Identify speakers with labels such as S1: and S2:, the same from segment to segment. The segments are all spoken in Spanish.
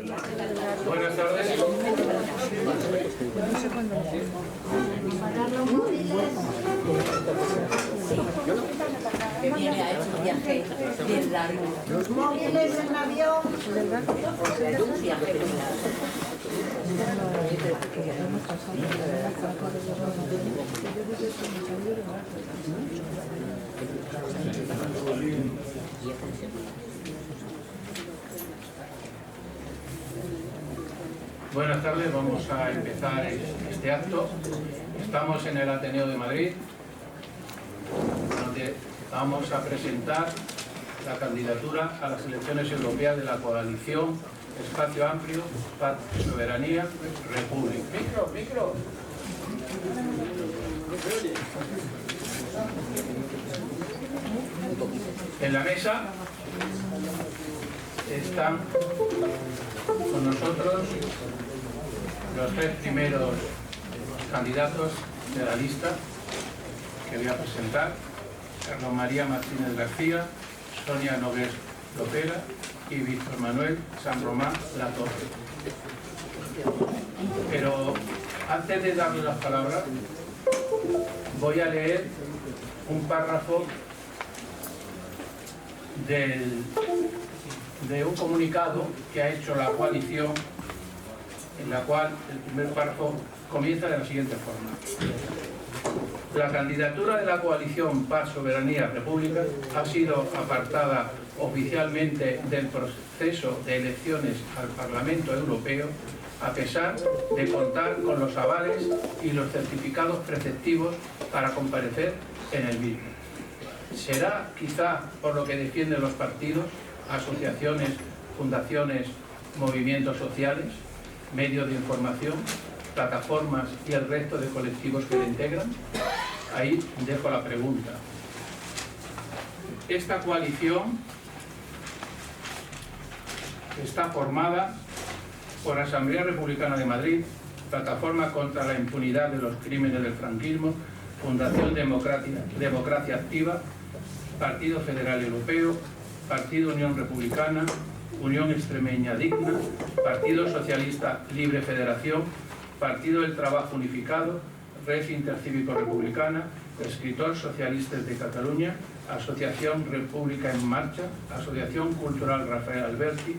S1: Buenas tardes.
S2: Que viene a hecho un viaje bien largo.
S3: Los móviles en avión.
S2: Un viaje bien largo.
S1: Buenas tardes, vamos a empezar este acto. Estamos en el Ateneo de Madrid, donde vamos a presentar la candidatura a las elecciones europeas de la coalición Espacio Amplio, Paz, Soberanía, República. Micro. En la mesa están con nosotros los tres primeros candidatos de la lista que voy a presentar: Carlos María Martínez García, Sonia Nogués Lopera y Víctor Manuel San Román Latorre. Pero antes de darle las palabras, voy a leer un párrafo de un comunicado que ha hecho la coalición, en la cual el primer párrafo comienza de la siguiente forma: la candidatura de la coalición Paz, Soberanía, República ha sido apartada oficialmente del proceso de elecciones al Parlamento Europeo, a pesar de contar con los avales y los certificados preceptivos para comparecer en el mismo. ¿Será quizá por lo que defienden los partidos, asociaciones, fundaciones, movimientos sociales, medios de información, plataformas y el resto de colectivos que le integran? Ahí dejo la pregunta. Esta coalición está formada por Asamblea Republicana de Madrid, Plataforma contra la Impunidad de los Crímenes del Franquismo, Fundación Democracia Activa, Partido Federal Europeo, Partido Unión Republicana, Unión Extremeña Digna, Partido Socialista Libre Federación, Partido del Trabajo Unificado, Red Intercívico Republicana, Escritors Socialistes de Cataluña, Asociación República en Marcha, Asociación Cultural Rafael Alberti,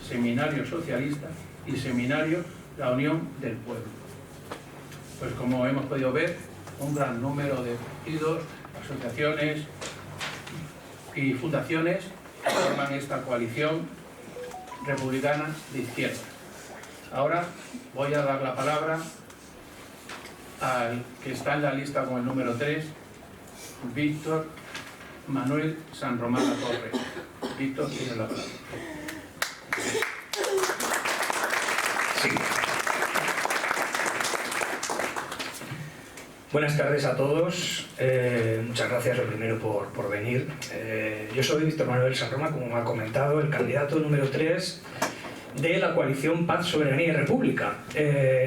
S1: Seminario Socialista y Seminario La Unión del Pueblo. Pues como hemos podido ver, un gran número de partidos, asociaciones y fundaciones forman esta coalición republicana de izquierda. Ahora voy a dar la palabra al que está en la lista con el número 3, Víctor Manuel San Román Latorre. Víctor, tiene la palabra.
S4: Sí. Buenas tardes a todos. Muchas gracias lo primero por venir. Yo soy Víctor Manuel San Román, como me ha comentado, el candidato número 3 de la coalición Paz, Soberanía y República,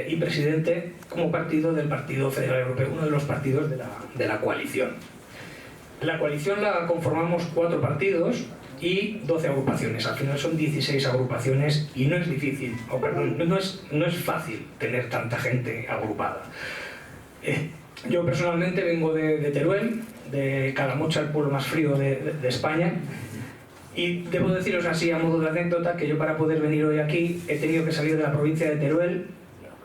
S4: y presidente como partido del Partido Federal Europeo, uno de los partidos de la coalición. La coalición la conformamos 4 partidos y 12 agrupaciones. Al final son 16 agrupaciones y no es difícil, no es fácil tener tanta gente agrupada. Yo personalmente vengo de Teruel, de Calamocha, el pueblo más frío de España, y debo deciros así a modo de anécdota que yo, para poder venir hoy aquí, he tenido que salir de la provincia de Teruel,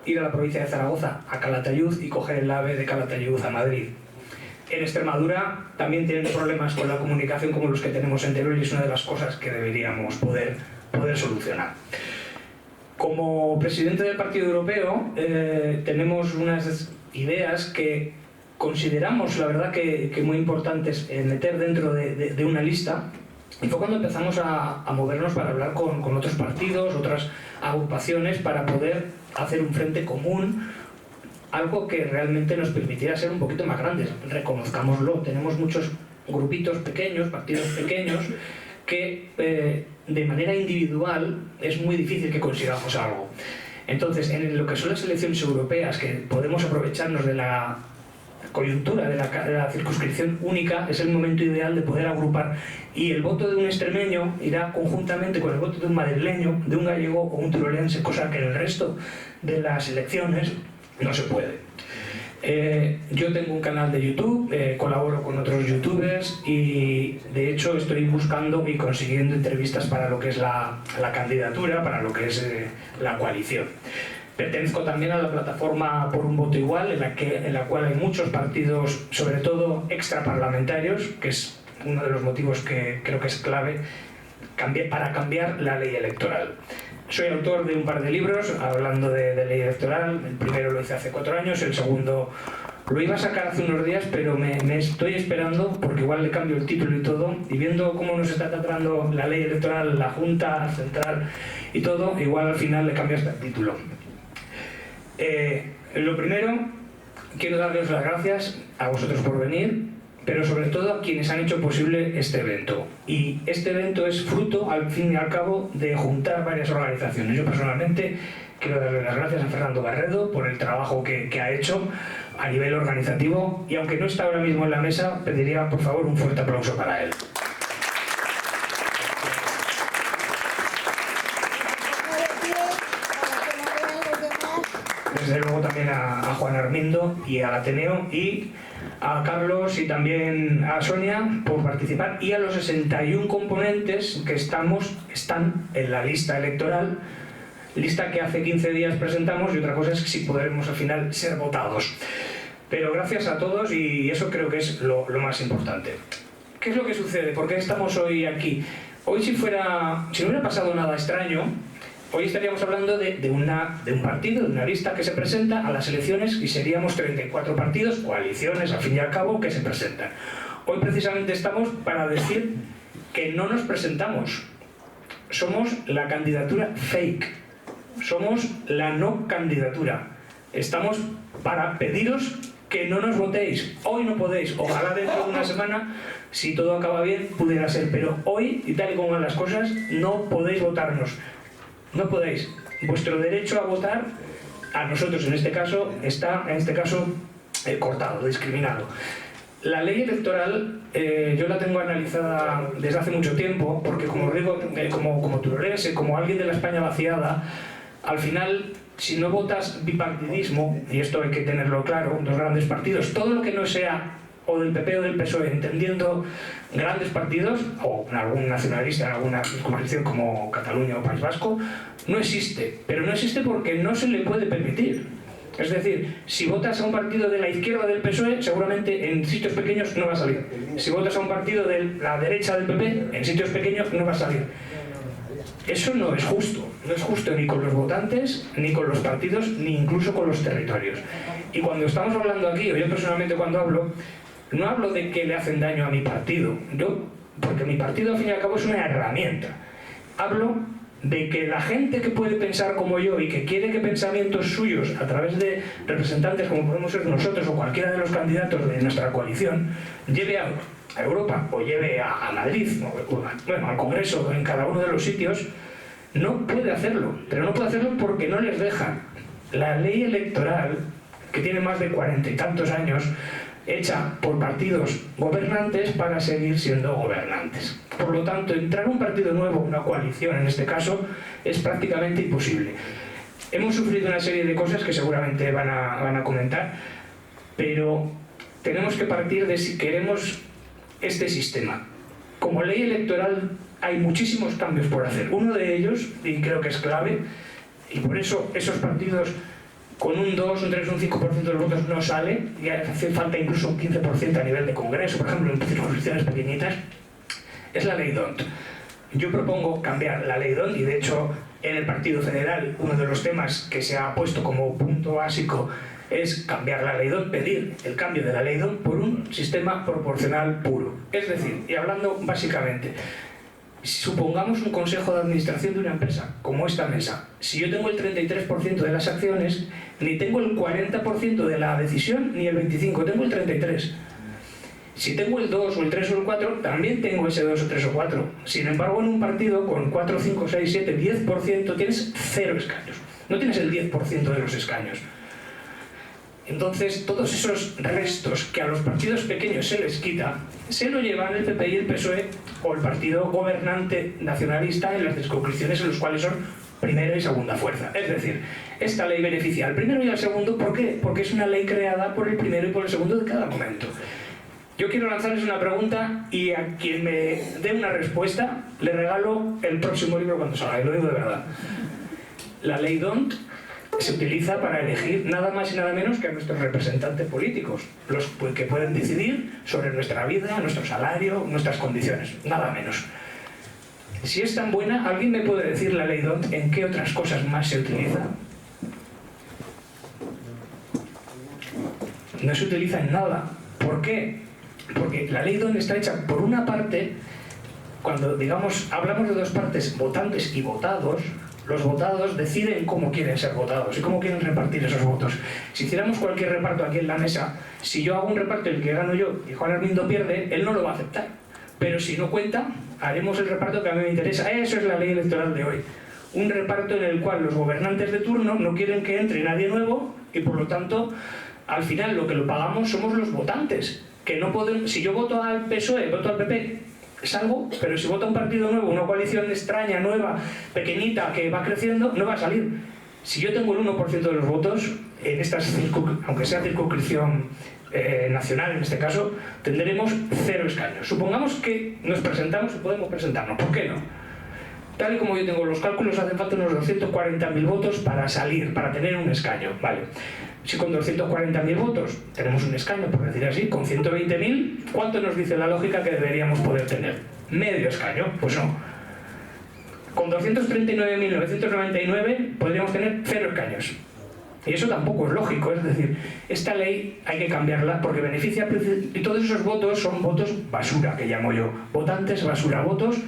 S4: ir a la provincia de Zaragoza, a Calatayud, y coger el AVE de Calatayud a Madrid. En Extremadura también tienen problemas con la comunicación como los que tenemos en Teruel, y es una de las cosas que deberíamos poder solucionar. Como presidente del Partido Europeo tenemos unas ideas que consideramos, la verdad, que muy importantes meter dentro de una lista, y fue cuando empezamos a movernos para hablar con otros partidos, otras agrupaciones, para poder hacer un frente común, algo que realmente nos permitiera ser un poquito más grandes. Reconozcámoslo, tenemos muchos grupitos pequeños, partidos pequeños, que de manera individual es muy difícil que consigamos algo. Entonces, en lo que son las elecciones europeas, que podemos aprovecharnos de la coyuntura de la circunscripción única es el momento ideal de poder agrupar, y el voto de un extremeño irá conjuntamente con el voto de un madrileño, de un gallego o un turolense, cosa que en el resto de las elecciones no se puede. Yo tengo un canal de YouTube, colaboro con otros youtubers y de hecho estoy buscando y consiguiendo entrevistas para lo que es la candidatura, para lo que es la coalición. Pertenezco también a la plataforma Por un Voto Igual, en la cual hay muchos partidos, sobre todo extraparlamentarios, que es uno de los motivos que creo que es clave para cambiar la ley electoral. Soy autor de un par de libros hablando de ley electoral. El primero lo hice hace 4 años, el segundo lo iba a sacar hace unos días, pero me estoy esperando porque igual le cambio el título y todo, y viendo cómo nos está tratando la ley electoral, la Junta Central y todo, igual al final le cambio hasta el título. Lo primero, quiero darles las gracias a vosotros por venir, pero sobre todo a quienes han hecho posible este evento. Y este evento es fruto, al fin y al cabo, de juntar varias organizaciones. Yo personalmente quiero darle las gracias a Fernando Barredo por el trabajo que ha hecho a nivel organizativo, y aunque no está ahora mismo en la mesa, pediría por favor un fuerte aplauso para él. Desde luego también a Juan Armindo y al Ateneo, y a Carlos y también a Sonia por participar, y a los 61 componentes que están en la lista electoral, lista que hace 15 días presentamos, y otra cosa es si podremos al final ser votados. Pero gracias a todos, y eso creo que es lo más importante. ¿Qué es lo que sucede? ¿Por qué estamos hoy aquí? Hoy si no hubiera pasado nada extraño, hoy estaríamos hablando de un partido, de una lista que se presenta a las elecciones, y seríamos 34 partidos, coaliciones al fin y al cabo, que se presentan. Hoy precisamente estamos para decir que no nos presentamos. Somos la candidatura fake. Somos la no candidatura. Estamos para pediros que no nos votéis. Hoy no podéis. Ojalá dentro de una semana, si todo acaba bien, pudiera ser. Pero hoy, y tal y como van las cosas, no podéis votarnos. No podéis. Vuestro derecho a votar, a nosotros en este caso, está cortado, discriminado. La ley electoral yo la tengo analizada desde hace mucho tiempo, porque como digo, como turolense, como alguien de la España vaciada, al final, si no votas bipartidismo, y esto hay que tenerlo claro, 2 grandes partidos, todo lo que no sea o del PP o del PSOE, entendiendo grandes partidos, o en algún nacionalista, en alguna circunscripción como Cataluña o País Vasco, no existe. Pero no existe porque no se le puede permitir. Es decir, si votas a un partido de la izquierda del PSOE, seguramente en sitios pequeños no va a salir. Si votas a un partido de la derecha del PP, en sitios pequeños no va a salir. Eso no es justo. No es justo ni con los votantes, ni con los partidos, ni incluso con los territorios. Y cuando estamos hablando aquí, o yo personalmente cuando hablo, no hablo de que le hacen daño a mi partido, porque mi partido al fin y al cabo es una herramienta. Hablo de que la gente que puede pensar como yo y que quiere que pensamientos suyos a través de representantes como podemos ser nosotros o cualquiera de los candidatos de nuestra coalición lleve a Europa o lleve a Madrid, bueno, al Congreso, en cada uno de los sitios, no puede hacerlo. Pero no puede hacerlo porque no les dejan. La ley electoral, que tiene más de 40 y tantos años, hecha por partidos gobernantes para seguir siendo gobernantes. Por lo tanto, entrar a un partido nuevo, una coalición en este caso, es prácticamente imposible. Hemos sufrido una serie de cosas que seguramente van a comentar, pero tenemos que partir de si queremos este sistema. Como ley electoral hay muchísimos cambios por hacer. Uno de ellos, y creo que es clave, y por eso esos partidos con un 2, un 3, un 5% de los votos no sale, y hace falta incluso un 15% a nivel de Congreso, por ejemplo, en circunscripciones pequeñitas, es la ley DONT. Yo propongo cambiar la ley DONT, y de hecho en el Partido Federal uno de los temas que se ha puesto como punto básico es cambiar la ley DONT, pedir el cambio de la ley DONT por un sistema proporcional puro. Es decir, y hablando básicamente, supongamos un consejo de administración de una empresa, como esta mesa. Si yo tengo el 33% de las acciones, ni tengo el 40% de la decisión, ni el 25%, tengo el 33%. Si tengo el 2 o el 3 o el 4, también tengo ese 2 o 3 o 4. Sin embargo, en un partido con 4, 5, 6, 7, 10% tienes 0 escaños. No tienes el 10% de los escaños. Entonces, todos esos restos que a los partidos pequeños se les quita, se lo llevan el PP y el PSOE o el partido gobernante nacionalista en las circunscripciones en los cuales son primera y segunda fuerza. Es decir, esta ley beneficia al primero y al segundo. ¿Por qué? Porque es una ley creada por el primero y por el segundo de cada momento. Yo quiero lanzarles una pregunta y a quien me dé una respuesta le regalo el próximo libro cuando salga, y lo digo de verdad. La ley DONT se utiliza para elegir nada más y nada menos que a nuestros representantes políticos, los que pueden decidir sobre nuestra vida, nuestro salario, nuestras condiciones, nada menos. Si es tan buena, ¿alguien me puede decir la ley DONT en qué otras cosas más se utiliza? No se utiliza en nada. ¿Por qué? Porque la ley DONT está hecha por una parte, cuando digamos hablamos de dos partes, votantes y votados. Los votados deciden cómo quieren ser votados y cómo quieren repartir esos votos. Si hiciéramos cualquier reparto aquí en la mesa, si yo hago un reparto en el que gano yo y Juan Armindo pierde, él no lo va a aceptar. Pero si no cuenta, haremos el reparto que a mí me interesa. Eso es la ley electoral de hoy. Un reparto en el cual los gobernantes de turno no quieren que entre nadie nuevo y por lo tanto, al final lo que lo pagamos somos los votantes. Que no pueden, si yo voto al PSOE, voto al PP, salgo, pero si vota un partido nuevo, una coalición extraña, nueva, pequeñita, que va creciendo, no va a salir. Si yo tengo el 1% de los votos, en estas aunque sea circunscripción nacional en este caso, tendremos 0 escaños. Supongamos que nos presentamos y podemos presentarnos, ¿por qué no? Tal y como yo tengo los cálculos, hacen falta unos 240.000 votos para salir, para tener un escaño, ¿vale? Si con 240.000 votos tenemos un escaño, por decir así, con 120.000, ¿cuánto nos dice la lógica que deberíamos poder tener? ¿Medio escaño? Pues no. Con 239.999 podríamos tener 0 escaños. Y eso tampoco es lógico, es decir, esta ley hay que cambiarla porque beneficia, y todos esos votos son votos basura, que llamo yo. Votantes basura, votos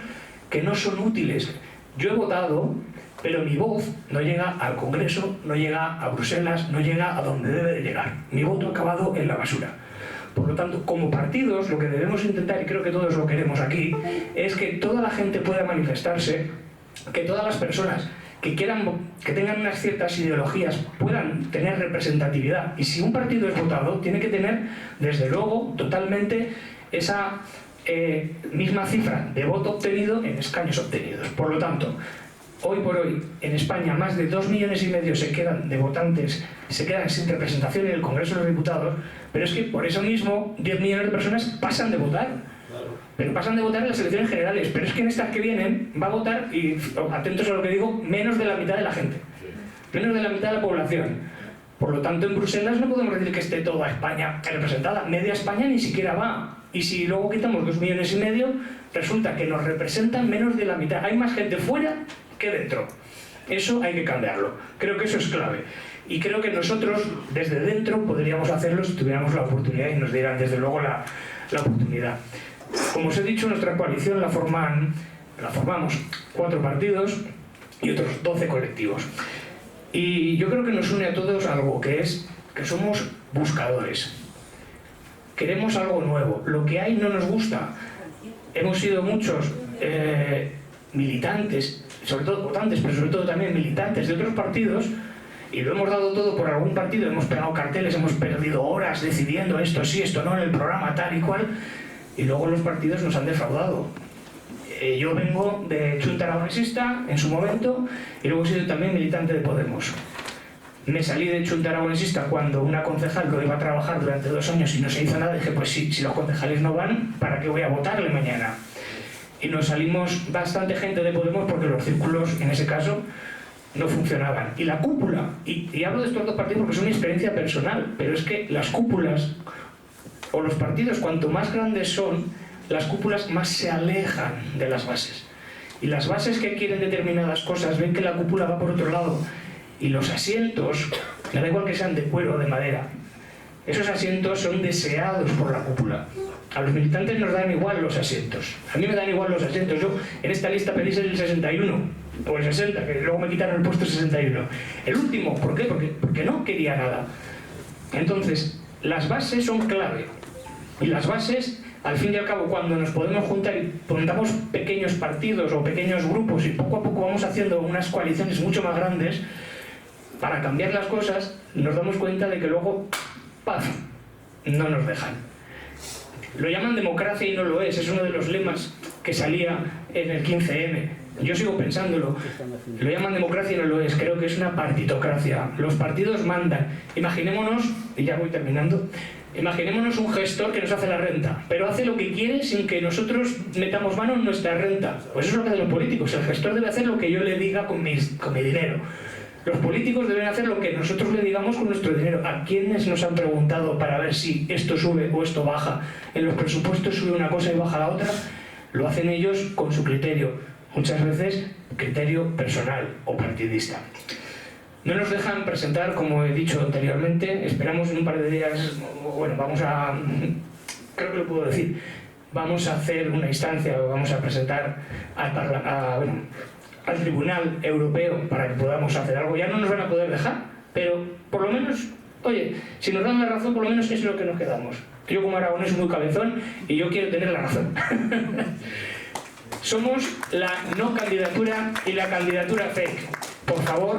S4: que no son útiles. Yo he votado, pero mi voz no llega al Congreso, no llega a Bruselas, no llega a donde debe de llegar. Mi voto ha acabado en la basura. Por lo tanto, como partidos, lo que debemos intentar, y creo que todos lo queremos aquí, es que toda la gente pueda manifestarse, que todas las personas que quieran, que tengan unas ciertas ideologías, puedan tener representatividad. Y si un partido es votado, tiene que tener, desde luego, totalmente esa misma cifra de voto obtenido en escaños obtenidos. Por lo tanto, hoy por hoy, en España, más de 2,5 millones se quedan de votantes, se quedan sin representación en el Congreso de los Diputados, pero es que por eso mismo 10 millones de personas pasan de votar. Pero pasan de votar en las elecciones generales, pero es que en estas que vienen va a votar, y atentos a lo que digo, menos de la mitad de la gente. Menos de la mitad de la población. Por lo tanto, en Bruselas no podemos decir que esté toda España representada. Media España ni siquiera va. Y si luego quitamos 2,5 millones, resulta que nos representan menos de la mitad. Hay más gente fuera que dentro. Eso hay que cambiarlo. Creo que eso es clave. Y creo que nosotros, desde dentro, podríamos hacerlo si tuviéramos la oportunidad y nos dieran, desde luego, la oportunidad. Como os he dicho, nuestra coalición la formamos 4 partidos y otros 12 colectivos. Y yo creo que nos une a todos algo, que es que somos buscadores. Queremos algo nuevo. Lo que hay no nos gusta. Hemos sido muchos militantes, sobre todo votantes, pero sobre todo también militantes de otros partidos, y lo hemos dado todo por algún partido, hemos pegado carteles, hemos perdido horas decidiendo esto sí, esto no, en el programa tal y cual, y luego los partidos nos han defraudado. Yo vengo de Junta Aragonesista en su momento, y luego he sido también militante de Podemos. Me salí de Junta Aragonesista cuando una concejal lo iba a trabajar durante 2 años y no se hizo nada. Dije, pues sí, si los concejales no van, ¿para qué voy a votarle mañana? Y nos salimos bastante gente de Podemos porque los círculos, en ese caso, no funcionaban. Y la cúpula, y hablo de estos 2 partidos porque es una experiencia personal, pero es que las cúpulas, o los partidos, cuanto más grandes son, las cúpulas más se alejan de las bases. Y las bases que quieren determinadas cosas ven que la cúpula va por otro lado. Y los asientos, me da igual que sean de cuero o de madera, esos asientos son deseados por la cúpula. A los militantes nos dan igual los asientos. A mí me dan igual los asientos. Yo en esta lista pedí el 61 o el 60, que luego me quitaron el puesto 61. El último, ¿por qué? Porque no quería nada. Entonces, las bases son clave. Y las bases, al fin y al cabo, cuando nos podemos juntar y montamos pequeños partidos o pequeños grupos y poco a poco vamos haciendo unas coaliciones mucho más grandes, para cambiar las cosas, nos damos cuenta de que luego, ¡paf!, no nos dejan. Lo llaman democracia y no lo es uno de los lemas que salía en el 15M. Yo sigo pensándolo. Lo llaman democracia y no lo es. Creo que es una partitocracia. Los partidos mandan. Imaginémonos, y ya voy terminando, imaginémonos un gestor que nos hace la renta, pero hace lo que quiere sin que nosotros metamos mano en nuestra renta. Pues eso es lo que hacen los políticos. El gestor debe hacer lo que yo le diga con mi dinero. Los políticos deben hacer lo que nosotros le digamos con nuestro dinero. ¿A quiénes nos han preguntado para ver si esto sube o esto baja? En los presupuestos sube una cosa y baja la otra. Lo hacen ellos con su criterio. Muchas veces criterio personal o partidista. No nos dejan presentar, como he dicho anteriormente, esperamos en un par de días, bueno, creo que lo puedo decir, vamos a hacer una instancia, vamos a presentar al Tribunal Europeo para que podamos hacer algo. Ya no nos van a poder dejar, pero por lo menos, oye, si nos dan la razón, por lo menos es lo que nos quedamos. Yo como aragonés soy muy cabezón y yo quiero tener la razón. Somos la no candidatura y la candidatura fake. Por favor,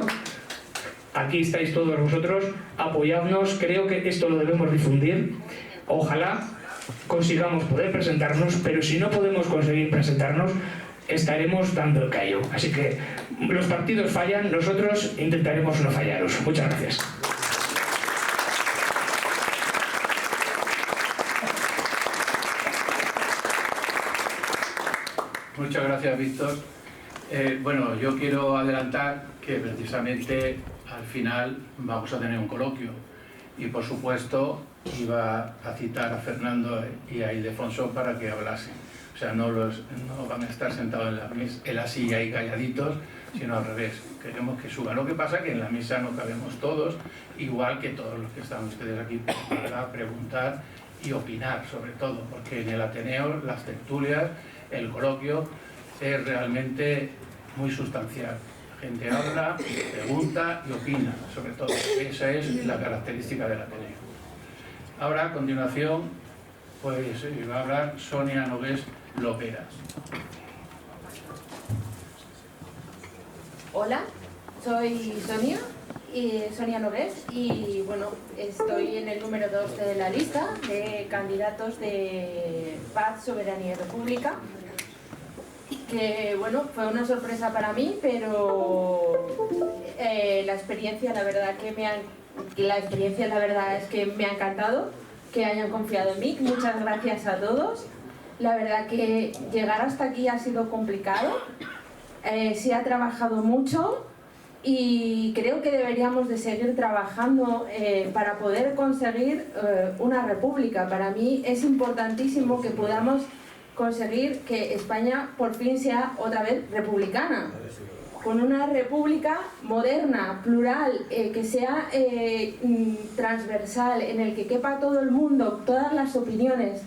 S4: aquí estáis todos vosotros, apoyadnos, creo que esto lo debemos difundir. Ojalá consigamos poder presentarnos, pero si no podemos conseguir presentarnos, estaremos dando el callo. Así que los partidos fallan, nosotros intentaremos no fallaros. Muchas gracias.
S1: Muchas gracias, Víctor. Bueno, yo quiero adelantar que precisamente al final vamos a tener un coloquio y por supuesto iba a citar a Fernando y a Ildefonso para que hablasen. O sea, no van a estar sentados en la silla ahí calladitos, sino al revés. Queremos que suban. Lo que pasa es que en la mesa no cabemos todos, igual que todos los que están ustedes aquí para preguntar y opinar sobre todo, porque en el Ateneo las tertulias, el coloquio es realmente muy sustancial. La gente habla, pregunta y opina, sobre todo. Esa es la característica del Ateneo. Ahora, a continuación, pues va a hablar Sonia Nogués Loperas.
S5: Hola, soy Sonia Nogués y bueno, estoy en el número 2 de la lista de candidatos de Paz, Soberanía y República, que bueno, fue una sorpresa para mí, pero la experiencia la verdad es que me ha encantado que hayan confiado en mí. Muchas gracias a todos. La verdad que llegar hasta aquí ha sido complicado, se ha trabajado mucho y creo que deberíamos de seguir trabajando para poder conseguir una república. Para mí es importantísimo que podamos conseguir que España por fin sea otra vez republicana, con una república moderna, plural, que sea transversal, en el que quepa todo el mundo, todas las opiniones.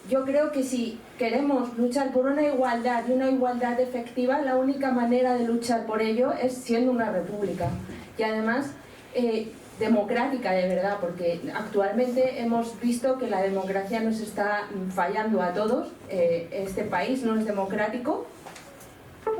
S5: Yo creo que si queremos luchar por una igualdad y una igualdad efectiva, la única manera de luchar por ello es siendo una república. Y además democrática de verdad, porque actualmente hemos visto que la democracia nos está fallando a todos. Este país no es democrático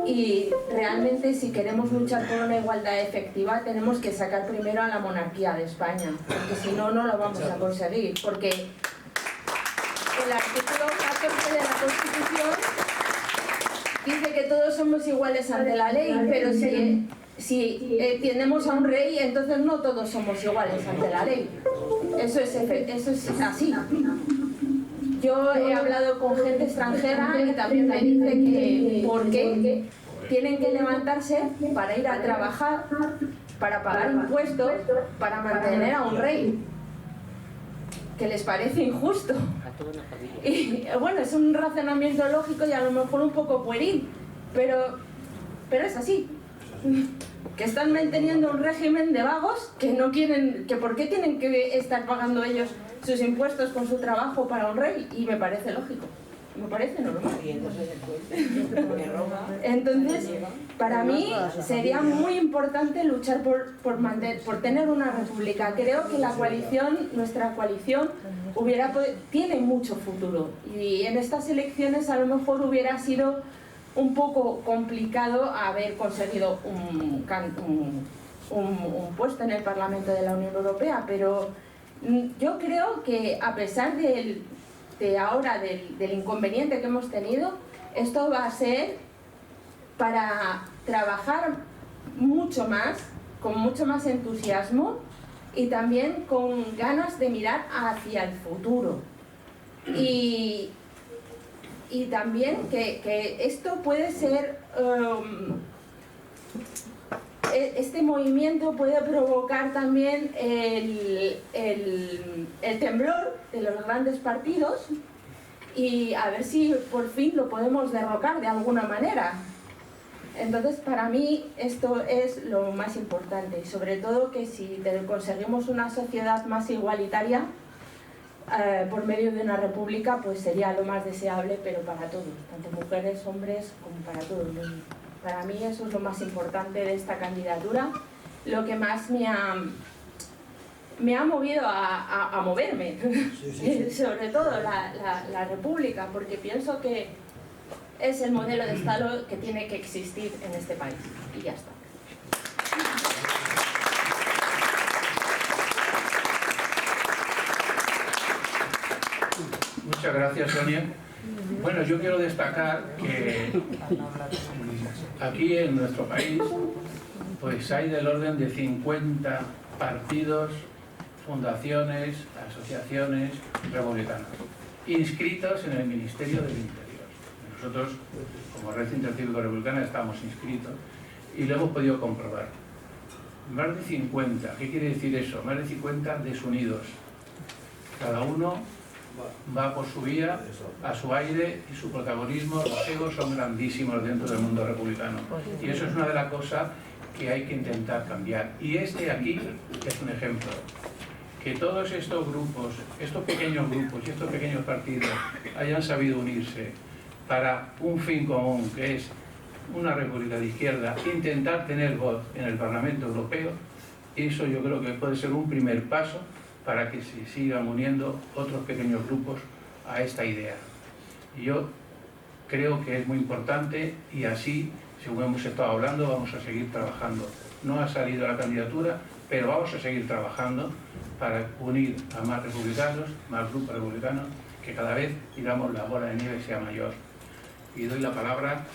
S5: y realmente si queremos luchar por una igualdad efectiva tenemos que sacar primero a la monarquía de España, porque si no, no lo vamos a conseguir, porque el artículo 14 de la Constitución dice que todos somos iguales ante la ley, pero si tenemos a un rey, entonces no todos somos iguales ante la ley. Eso es así. Yo he hablado con gente extranjera y también me dice que por qué tienen que levantarse para ir a trabajar, para pagar impuestos, para mantener a un rey, que les parece injusto. Y bueno, es un razonamiento lógico y a lo mejor un poco pueril, pero es así. Que están manteniendo un régimen de vagos que no quieren, que por qué tienen que estar pagando ellos sus impuestos con su trabajo para un rey, y me parece lógico, me parece normal. Entonces, para mí sería muy importante luchar por tener una república. Creo que nuestra coalición tiene mucho futuro, y en estas elecciones a lo mejor hubiera sido un poco complicado haber conseguido un puesto en el Parlamento de la Unión Europea, pero yo creo que a pesar del inconveniente que hemos tenido, esto va a ser para trabajar mucho más, con mucho más entusiasmo y también con ganas de mirar hacia el futuro. Y también que esto puede ser, este movimiento puede provocar también el temblor de los grandes partidos, y a ver si por fin lo podemos derrocar de alguna manera. Entonces, para mí esto es lo más importante, y sobre todo que si conseguimos una sociedad más igualitaria por medio de una república, pues sería lo más deseable, pero para todos, tanto mujeres, hombres, como para todo el mundo. Para mí eso es lo más importante de esta candidatura, lo que más me ha movido a moverme, sobre todo la república, porque pienso que es el modelo de Estado que tiene que existir en este país, y ya está.
S1: Muchas gracias, Sonia. Bueno, yo quiero destacar que aquí en nuestro país pues hay del orden de 50 partidos, fundaciones, asociaciones republicanas inscritos en el Ministerio del Interior. Nosotros, como Red Intercívico Republicana, estamos inscritos y lo hemos podido comprobar. Más de 50, ¿qué quiere decir eso? Más de 50 desunidos. Cada uno va por su vía, a su aire, y su protagonismo, los egos son grandísimos dentro del mundo republicano. Y eso es una de las cosas que hay que intentar cambiar. Y este aquí es un ejemplo. Que todos estos grupos, estos pequeños grupos y estos pequeños partidos hayan sabido unirse para un fin común, que es una república de izquierda, intentar tener voz en el Parlamento Europeo, eso yo creo que puede ser un primer paso para que se sigan uniendo otros pequeños grupos a esta idea. Y yo creo que es muy importante, y así, según hemos estado hablando, vamos a seguir trabajando. No ha salido la candidatura, pero vamos a seguir trabajando para unir a más republicanos, más grupos republicanos, que cada vez, digamos, la bola de nieve sea mayor. Y doy la palabra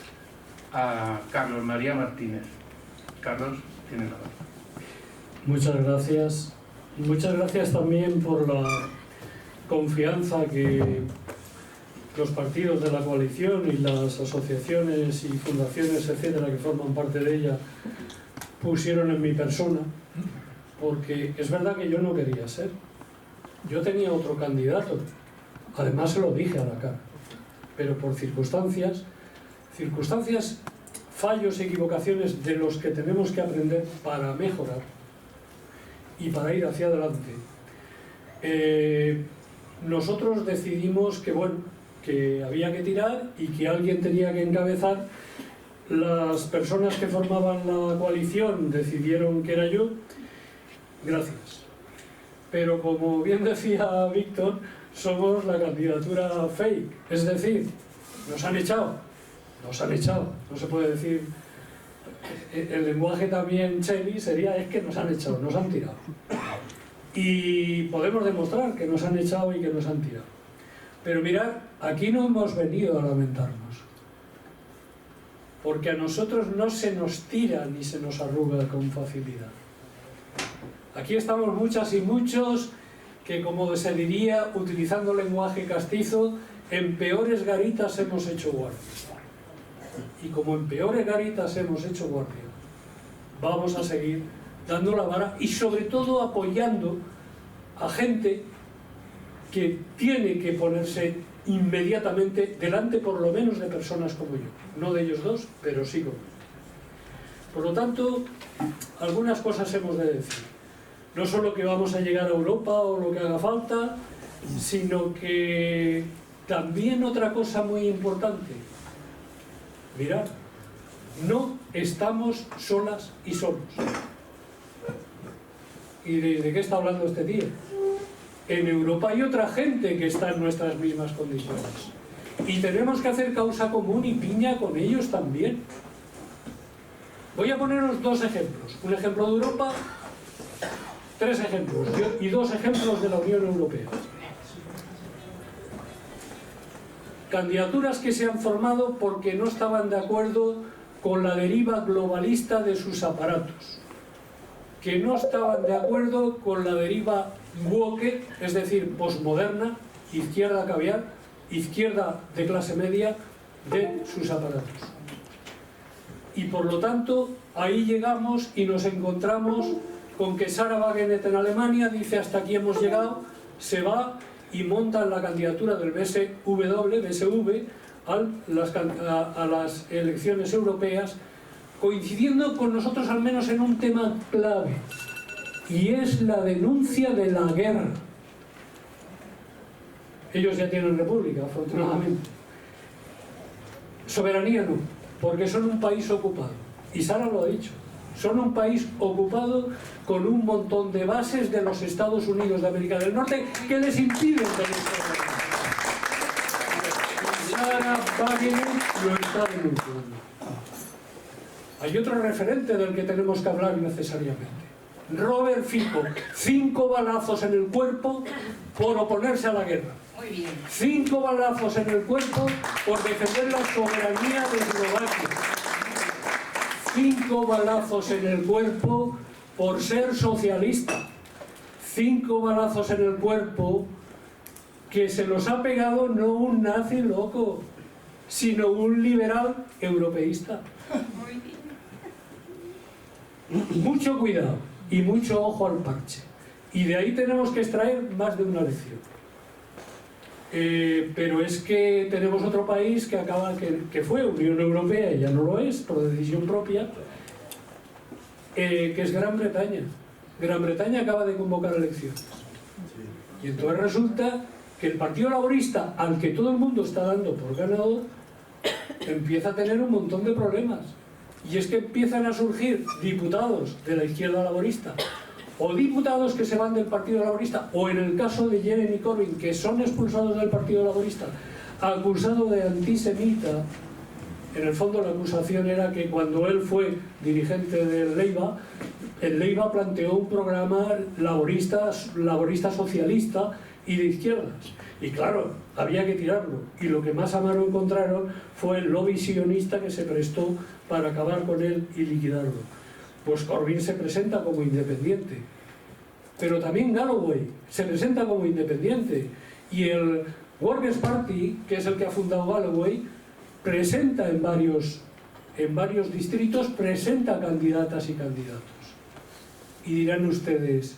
S1: a Carlos María Martínez. Carlos, tienes la palabra.
S6: Muchas gracias. Muchas gracias también por la confianza que los partidos de la coalición y las asociaciones y fundaciones, etcétera, que forman parte de ella, pusieron en mi persona, porque es verdad que yo no quería ser. Yo tenía otro candidato, además se lo dije a la cara, pero por circunstancias, fallos, equivocaciones de los que tenemos que aprender para mejorar y para ir hacia adelante. Nosotros decidimos que, bueno, que había que tirar y que alguien tenía que encabezar. Las personas que formaban la coalición decidieron que era yo. Gracias. Pero como bien decía Víctor, somos la candidatura fake. Es decir, nos han echado. No se puede decir. El lenguaje también Cheli sería es que nos han echado, nos han tirado. Y podemos demostrar que nos han echado y que nos han tirado. Pero mirad, aquí no hemos venido a lamentarnos. Porque a nosotros no se nos tira ni se nos arruga con facilidad. Aquí estamos muchas y muchos que, como se diría, utilizando lenguaje castizo, en peores garitas hemos hecho guardia. Y como en peores garitas hemos hecho guardia, vamos a seguir dando la vara y sobre todo apoyando a gente que tiene que ponerse inmediatamente delante por lo menos de personas como yo. No de ellos dos, pero sí como yo. Por lo tanto, algunas cosas hemos de decir. No solo que vamos a llegar a Europa o lo que haga falta, sino que también otra cosa muy importante. Mirad, no estamos solas y solos. ¿Y de qué está hablando este tío? En Europa hay otra gente que está en nuestras mismas condiciones. Y tenemos que hacer causa común y piña con ellos también. Voy a poneros dos ejemplos. Un ejemplo de Europa, tres ejemplos y dos ejemplos de la Unión Europea. Candidaturas que se han formado porque no estaban de acuerdo con la deriva globalista de sus aparatos, que no estaban de acuerdo con la deriva woke, es decir, posmoderna, izquierda caviar, izquierda de clase media de sus aparatos. Y por lo tanto, ahí llegamos y nos encontramos con que Sarah Wagenknecht en Alemania dice hasta aquí hemos llegado, se va y monta la candidatura del BSV a las elecciones europeas, coincidiendo con nosotros al menos en un tema clave, y es la denuncia de la guerra. Ellos ya tienen república, afortunadamente. Soberanía no, porque son un país ocupado, y Sara lo ha dicho, son un país ocupado con un montón de bases de los Estados Unidos de América del Norte que les impiden tener soberanía. Sarah Wagenknecht lo está denunciando. Hay otro referente del que tenemos que hablar necesariamente. Robert Fico, 5 balazos en el cuerpo por oponerse a la guerra. 5 balazos en el cuerpo por defender la soberanía de Eslovaquia. 5 balazos en el cuerpo por ser socialista. 5 balazos en el cuerpo que se los ha pegado no un nazi loco, sino un liberal europeísta. Mucho cuidado y mucho ojo al parche. Y de ahí tenemos que extraer más de una lección. Pero es que tenemos otro país que fue Unión Europea y ya no lo es, por decisión propia, que es Gran Bretaña. Gran Bretaña acaba de convocar elecciones. Y entonces resulta que el Partido Laborista, al que todo el mundo está dando por ganador, empieza a tener un montón de problemas. Y es que empiezan a surgir diputados de la izquierda laborista, o diputados que se van del Partido Laborista, o en el caso de Jeremy Corbyn, que son expulsados del Partido Laborista, acusados de antisemita. En el fondo la acusación era que cuando él fue dirigente del Leiva, el Leiva planteó un programa laborista socialista y de izquierdas. Y claro, había que tirarlo. Y lo que más a mano encontraron fue el lobby sionista que se prestó para acabar con él y liquidarlo. Pues Corbyn se presenta como independiente. Pero también Galloway se presenta como independiente. Y el Workers' Party, que es el que ha fundado Galloway, presenta en varios distritos, presenta candidatas y candidatos. Y dirán ustedes,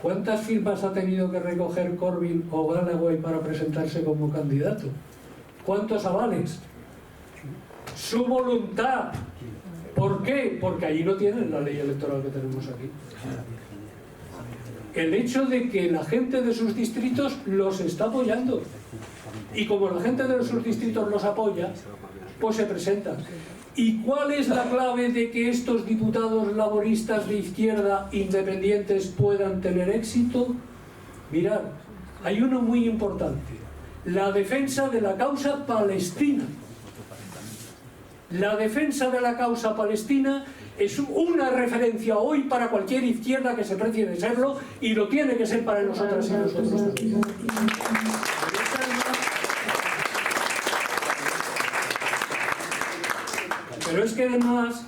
S6: ¿cuántas firmas ha tenido que recoger Corbyn o Galloway para presentarse como candidato? ¿Cuántos avales? Su voluntad. ¿Por qué? Porque allí no tienen la ley electoral que tenemos aquí. El hecho de que la gente de sus distritos los está apoyando. Y como la gente de sus distritos los apoya, pues se presentan. ¿Y cuál es la clave de que estos diputados laboristas de izquierda independientes puedan tener éxito? Mirad, hay uno muy importante: la defensa de la causa palestina. La defensa de la causa palestina es una referencia hoy para cualquier izquierda que se precie de serlo, y lo tiene que ser para nosotras y nosotros también. Pero es que además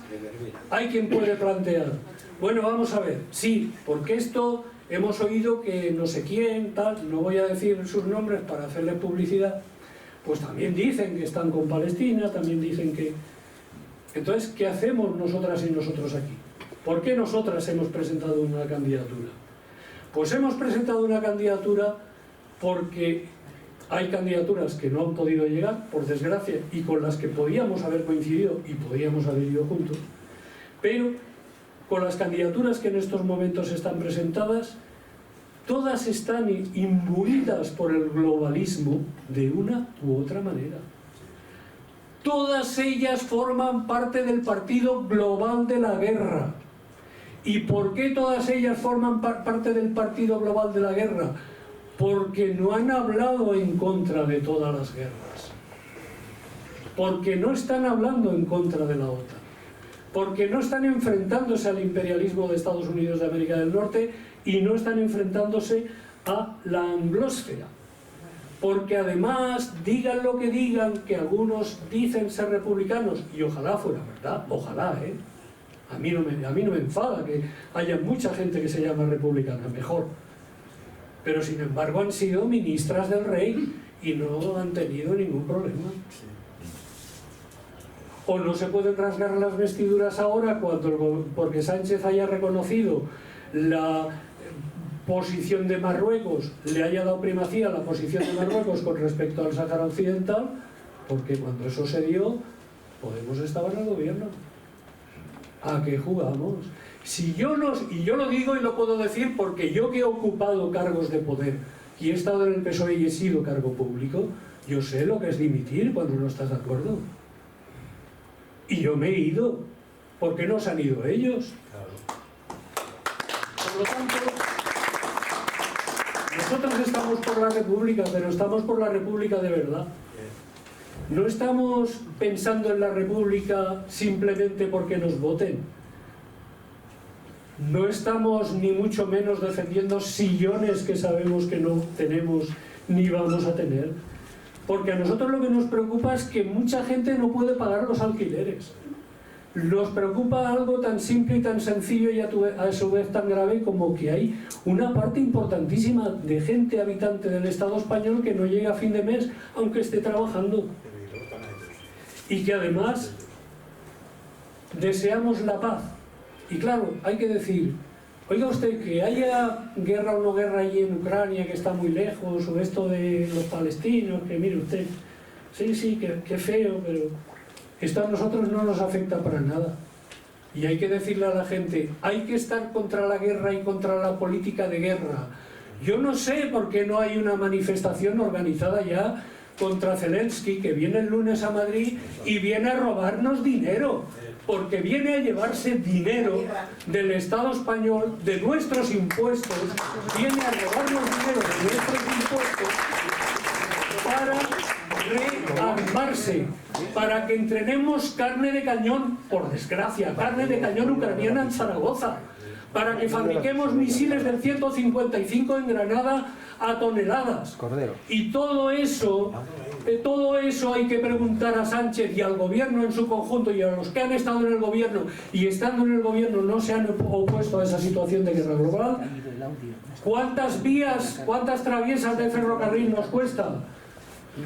S6: hay quien puede plantear, bueno, vamos a ver, sí, porque esto hemos oído que no sé quién, tal, no voy a decir sus nombres para hacerles publicidad, pues también dicen que están con Palestina, también dicen que... Entonces, ¿qué hacemos nosotras y nosotros aquí? ¿Por qué nosotras hemos presentado una candidatura? Pues hemos presentado una candidatura porque hay candidaturas que no han podido llegar, por desgracia, y con las que podíamos haber coincidido y podíamos haber ido juntos, pero con las candidaturas que en estos momentos están presentadas, todas están imbuidas por el globalismo de una u otra manera. Todas ellas forman parte del Partido Global de la Guerra. ¿Y por qué todas ellas forman parte del Partido Global de la Guerra? Porque no han hablado en contra de todas las guerras. Porque no están hablando en contra de la OTAN. porque no están enfrentándose al imperialismo de Estados Unidos de América del Norte y no están enfrentándose a la anglósfera. Porque además, digan lo que digan, que algunos dicen ser republicanos, y ojalá fuera verdad, ojalá, a mí no me enfada que haya mucha gente que se llama republicana, mejor. Pero sin embargo han sido ministras del rey y no han tenido ningún problema. O no se pueden rasgar las vestiduras ahora porque Sánchez haya reconocido la posición de Marruecos, le haya dado primacía a la posición de Marruecos con respecto al Sáhara Occidental, porque cuando eso se dio, Podemos estaba en el gobierno. ¿A qué jugamos? Si yo y yo lo digo y lo puedo decir porque yo que he ocupado cargos de poder y he estado en el PSOE y he sido cargo público, yo sé lo que es dimitir cuando no estás de acuerdo. Y yo me he ido. ¿Por qué no se han ido ellos? Por lo tanto, nosotros estamos por la República, pero estamos por la República de verdad. No estamos pensando en la República simplemente porque nos voten. No estamos ni mucho menos defendiendo sillones que sabemos que no tenemos ni vamos a tener. Porque a nosotros lo que nos preocupa es que mucha gente no puede pagar los alquileres. Nos preocupa algo tan simple y tan sencillo y a su vez tan grave como que hay una parte importantísima de gente habitante del Estado español que no llega a fin de mes aunque esté trabajando. Y que además deseamos la paz. Y claro, hay que decir, oiga usted, que haya guerra o no guerra allí en Ucrania, que está muy lejos, o esto de los palestinos, que mire usted, sí, qué feo, pero esto a nosotros no nos afecta para nada. Y hay que decirle a la gente, hay que estar contra la guerra y contra la política de guerra. Yo no sé por qué no hay una manifestación organizada ya contra Zelensky, que viene el lunes a Madrid y viene a robarnos dinero. Porque viene a llevarse dinero del Estado español, de nuestros impuestos, viene a robarnos dinero de nuestros impuestos para rearmarse, para que entrenemos carne de cañón, por desgracia, carne de cañón ucraniana en Zaragoza, para que fabriquemos misiles del 155 en Granada a toneladas. Y todo eso hay que preguntar a Sánchez y al gobierno en su conjunto y a los que han estado en el gobierno y estando en el gobierno no se han opuesto a esa situación de guerra global. ¿Cuántas vías, cuántas traviesas de ferrocarril nos cuesta?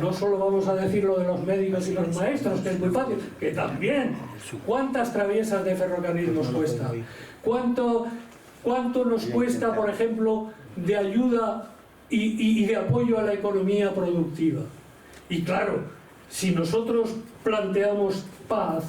S6: No solo vamos a decir lo de los médicos y los maestros, que es muy fácil, que también. ¿Cuántas traviesas de ferrocarril nos cuesta? ¿Cuánto nos cuesta, por ejemplo, de ayuda y de apoyo a la economía productiva? Y claro, si nosotros planteamos paz,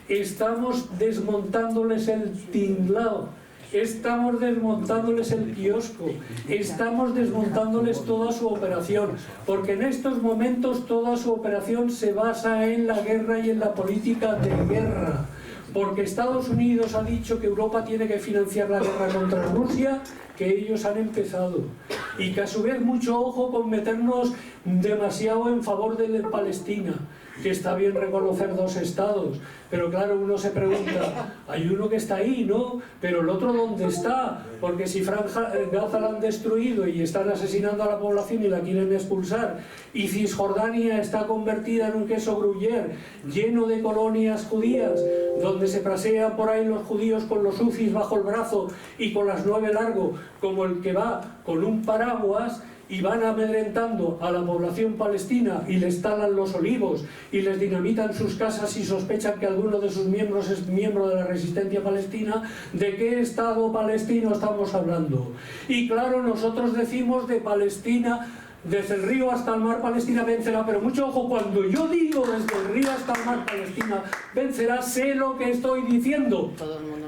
S6: estamos desmontándoles el tinglao, estamos desmontándoles el kiosco, estamos desmontándoles toda su operación, porque en estos momentos toda su operación se basa en la guerra y en la política de guerra. Porque Estados Unidos ha dicho que Europa tiene que financiar la guerra contra Rusia, que ellos han empezado. Y que a su vez mucho ojo con meternos demasiado en favor de Palestina, que está bien reconocer dos estados, pero claro, uno se pregunta, hay uno que está ahí, ¿no? Pero el otro ¿dónde está? Porque si Gaza la han destruido y están asesinando a la población y la quieren expulsar, y Cisjordania está convertida en un queso gruyère lleno de colonias judías, donde se pasean por ahí los judíos con los UCIs bajo el brazo y con las 9 largo, como el que va con un paraguas, y van amedrentando a la población palestina y les talan los olivos y les dinamitan sus casas y sospechan que alguno de sus miembros es miembro de la resistencia palestina, ¿de qué Estado palestino estamos hablando? Y claro, nosotros decimos de Palestina, desde el río hasta el mar Palestina vencerá, pero mucho ojo, cuando yo digo desde el río hasta el mar Palestina vencerá, sé lo que estoy diciendo,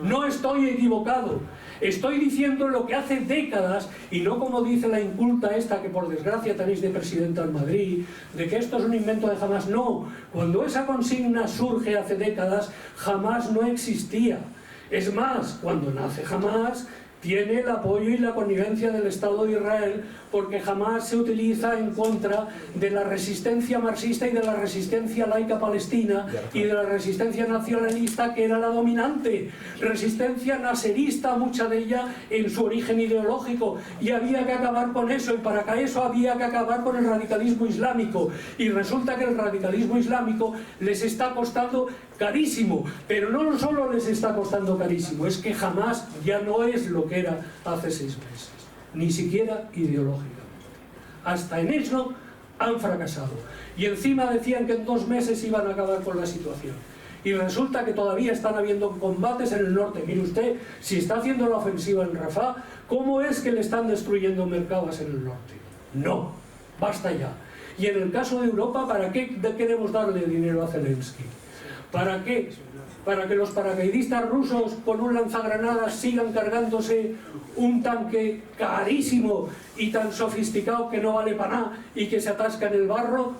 S6: no estoy equivocado. Estoy diciendo lo que hace décadas, y no como dice la inculta esta que por desgracia tenéis de presidenta en Madrid, de que esto es un invento de Hamás. No, cuando esa consigna surge hace décadas, Hamás no existía. Es más, cuando nace Hamás, tiene el apoyo y la connivencia del Estado de Israel, porque jamás se utiliza en contra de la resistencia marxista y de la resistencia laica palestina y de la resistencia nacionalista, que era la dominante, resistencia naserista, mucha de ella en su origen ideológico, y había que acabar con eso, y para eso había que acabar con el radicalismo islámico, y resulta que el radicalismo islámico les está costando carísimo, pero no solo les está costando carísimo, es que jamás ya no es lo que era hace 6 meses, ni siquiera ideológicamente. Hasta en eso han fracasado. Y encima decían que en 2 meses iban a acabar con la situación. Y resulta que todavía están habiendo combates en el norte. Mire usted, si está haciendo la ofensiva en Rafah, ¿cómo es que le están destruyendo mercados en el norte? No, basta ya. Y en el caso de Europa, ¿para qué queremos darle dinero a Zelensky? ¿Para qué? Para que los paracaidistas rusos con un lanzagranadas sigan cargándose un tanque carísimo y tan sofisticado que no vale para nada y que se atasca en el barro.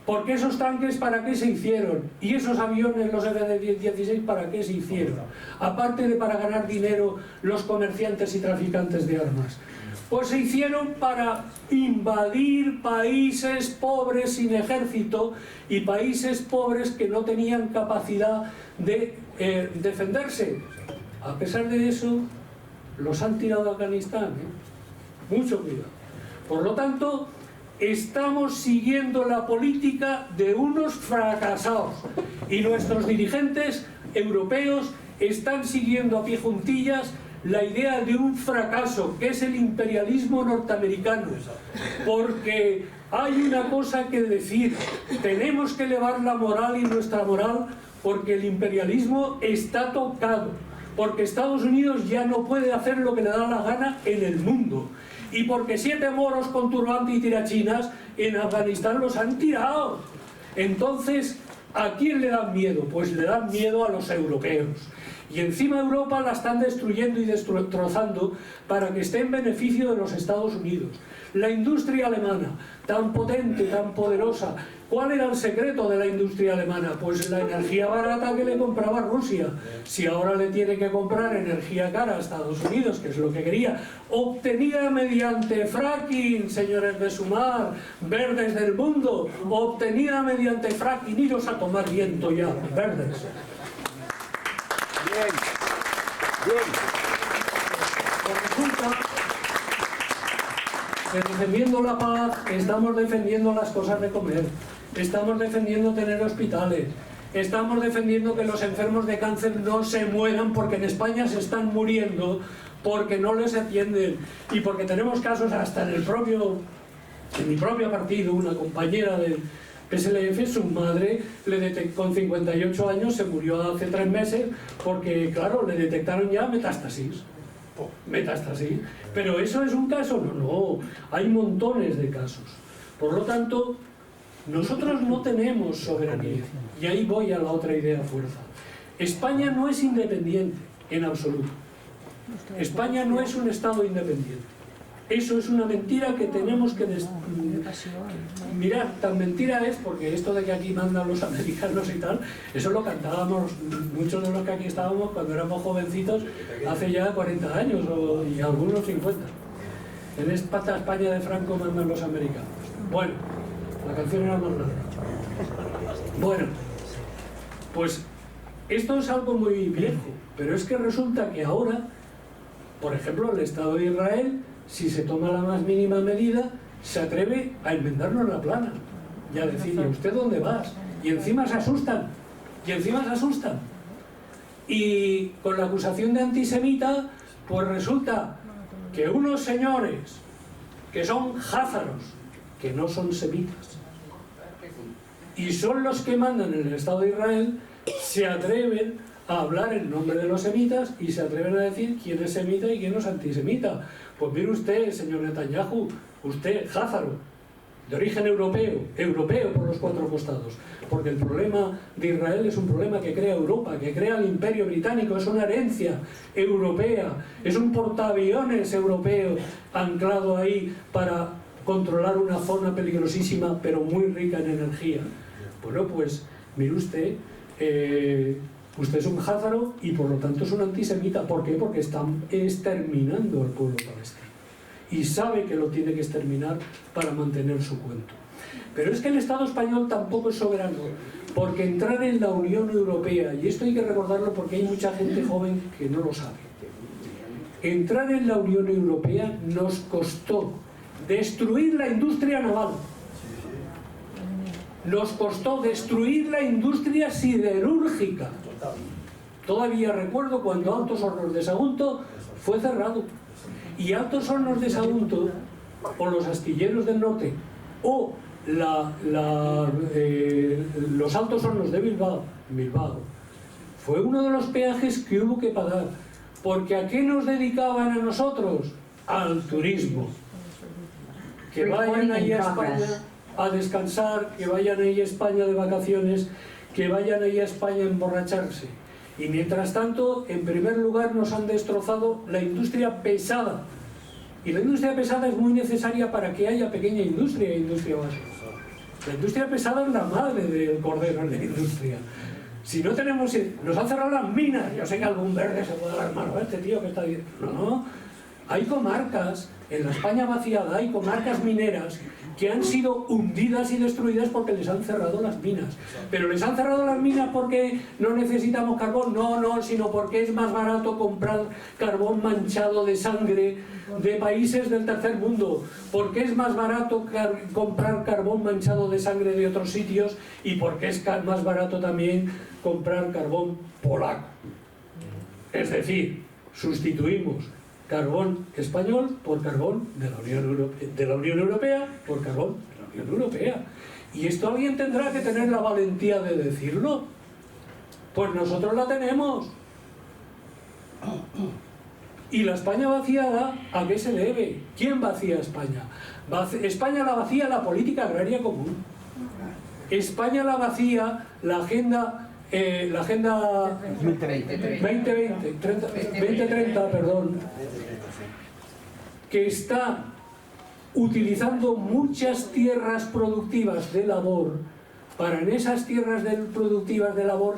S6: Porque esos tanques, ¿para qué se hicieron? Y esos aviones, los F-16, ¿para qué se hicieron? Aparte de para ganar dinero los comerciantes y traficantes de armas. Pues se hicieron para invadir países pobres sin ejército y países pobres que no tenían capacidad de defenderse. A pesar de eso, los han tirado a Afganistán, ¿eh? Mucho cuidado. Por lo tanto, estamos siguiendo la política de unos fracasados y nuestros dirigentes europeos están siguiendo a pie juntillas la idea de un fracaso, que es el imperialismo norteamericano, porque hay una cosa que decir, tenemos que elevar la moral y nuestra moral, porque el imperialismo está tocado, porque Estados Unidos ya no puede hacer lo que le da la gana en el mundo, y porque 7 moros con turbante y tirachinas en Afganistán los han tirado. Entonces, ¿a quién le dan miedo? Pues le dan miedo a los europeos. Y encima Europa la están destruyendo y destrozando para que esté en beneficio de los Estados Unidos. La industria alemana, tan potente, tan poderosa, ¿cuál era el secreto de la industria alemana? Pues la energía barata que le compraba Rusia. Si ahora le tiene que comprar energía cara a Estados Unidos, que es lo que quería, obtenida mediante fracking, señores de Sumar, verdes del mundo, obtenida mediante fracking, iros a tomar viento ya, verdes.
S7: Bien, bien.
S6: Pues resulta que defendiendo la paz estamos defendiendo las cosas de comer, estamos defendiendo tener hospitales, estamos defendiendo que los enfermos de cáncer no se mueran, porque en España se están muriendo porque no les atienden y porque tenemos casos hasta en mi propio partido, una compañera de PSLF, su madre con 58 años se murió hace 3 meses porque, claro, le detectaron ya metástasis. Metástasis. Pero ¿eso es un caso? No, hay montones de casos. Por lo tanto, nosotros no tenemos soberanía. Y ahí voy a la otra idea fuerza. España no es independiente, en absoluto. España no es un Estado independiente. Eso es una mentira que tenemos que... Mirad, tan mentira es porque esto de que aquí mandan los americanos y tal, eso lo cantábamos muchos de los que aquí estábamos cuando éramos jovencitos hace ya 40 años y algunos 50. En esta España de Franco mandan los americanos. Bueno, la canción era más larga. Bueno, pues esto es algo muy viejo, pero es que resulta que ahora, por ejemplo, el Estado de Israel, si se toma la más mínima medida, se atreve a enmendarnos la plana y a decirle, ¿usted dónde vas? Y encima se asustan, y con la acusación de antisemita, pues resulta que unos señores que son jázaros, que no son semitas, y son los que mandan en el Estado de Israel, se atreven a hablar en nombre de los semitas y se atreven a decir quién es semita y quién no es antisemita. Pues mire usted, señor Netanyahu, usted, házaro, de origen europeo por los 4 costados, porque el problema de Israel es un problema que crea Europa, que crea el Imperio Británico, es una herencia europea, es un portaaviones europeo anclado ahí para controlar una zona peligrosísima pero muy rica en energía. Bueno, pues mire usted, Usted es un házaro y por lo tanto es un antisemita. ¿Por qué? Porque están exterminando al pueblo palestino. Y sabe que lo tiene que exterminar para mantener su cuento. Pero es que el Estado español tampoco es soberano, porque entrar en la Unión Europea, y esto hay que recordarlo porque hay mucha gente joven que no lo sabe, entrar en la Unión Europea nos costó destruir la industria naval, nos costó destruir la industria siderúrgica. Todavía recuerdo cuando Altos Hornos de Sagunto fue cerrado, y Altos Hornos de Sagunto, o los astilleros del norte, o los Altos Hornos de Bilbao, fue uno de los peajes que hubo que pagar. Porque ¿a qué nos dedicaban a nosotros? Al turismo. Que vayan ahí a España a descansar, que vayan ahí a España de vacaciones, que vayan ahí a España a emborracharse. Y mientras tanto, en primer lugar, nos han destrozado la industria pesada. Y la industria pesada es muy necesaria para que haya pequeña industria e industria básica. La industria pesada es la madre del cordero en la industria. Si no tenemos... Nos han cerrado las minas. Yo sé que algún verde se puede alarmar. Este tío que está ahí... No. Hay comarcas, en la España vaciada, hay comarcas mineras que han sido hundidas y destruidas porque les han cerrado las minas. Pero les han cerrado las minas porque no necesitamos carbón. No, sino porque es más barato comprar carbón manchado de sangre de países del tercer mundo, porque es más barato comprar carbón manchado de sangre de otros sitios, y porque es más barato también comprar carbón polaco. Es decir, sustituimos carbón español por carbón de la Unión Europea por carbón de la Unión Europea. Y esto alguien tendrá que tener la valentía de decirlo. Pues nosotros la tenemos. ¿Y la España vaciada a qué se debe? ¿Quién vacía España? España la vacía la política agraria común. España la vacía la agenda 2030, perdón, que está utilizando muchas tierras productivas de labor para en esas tierras productivas de labor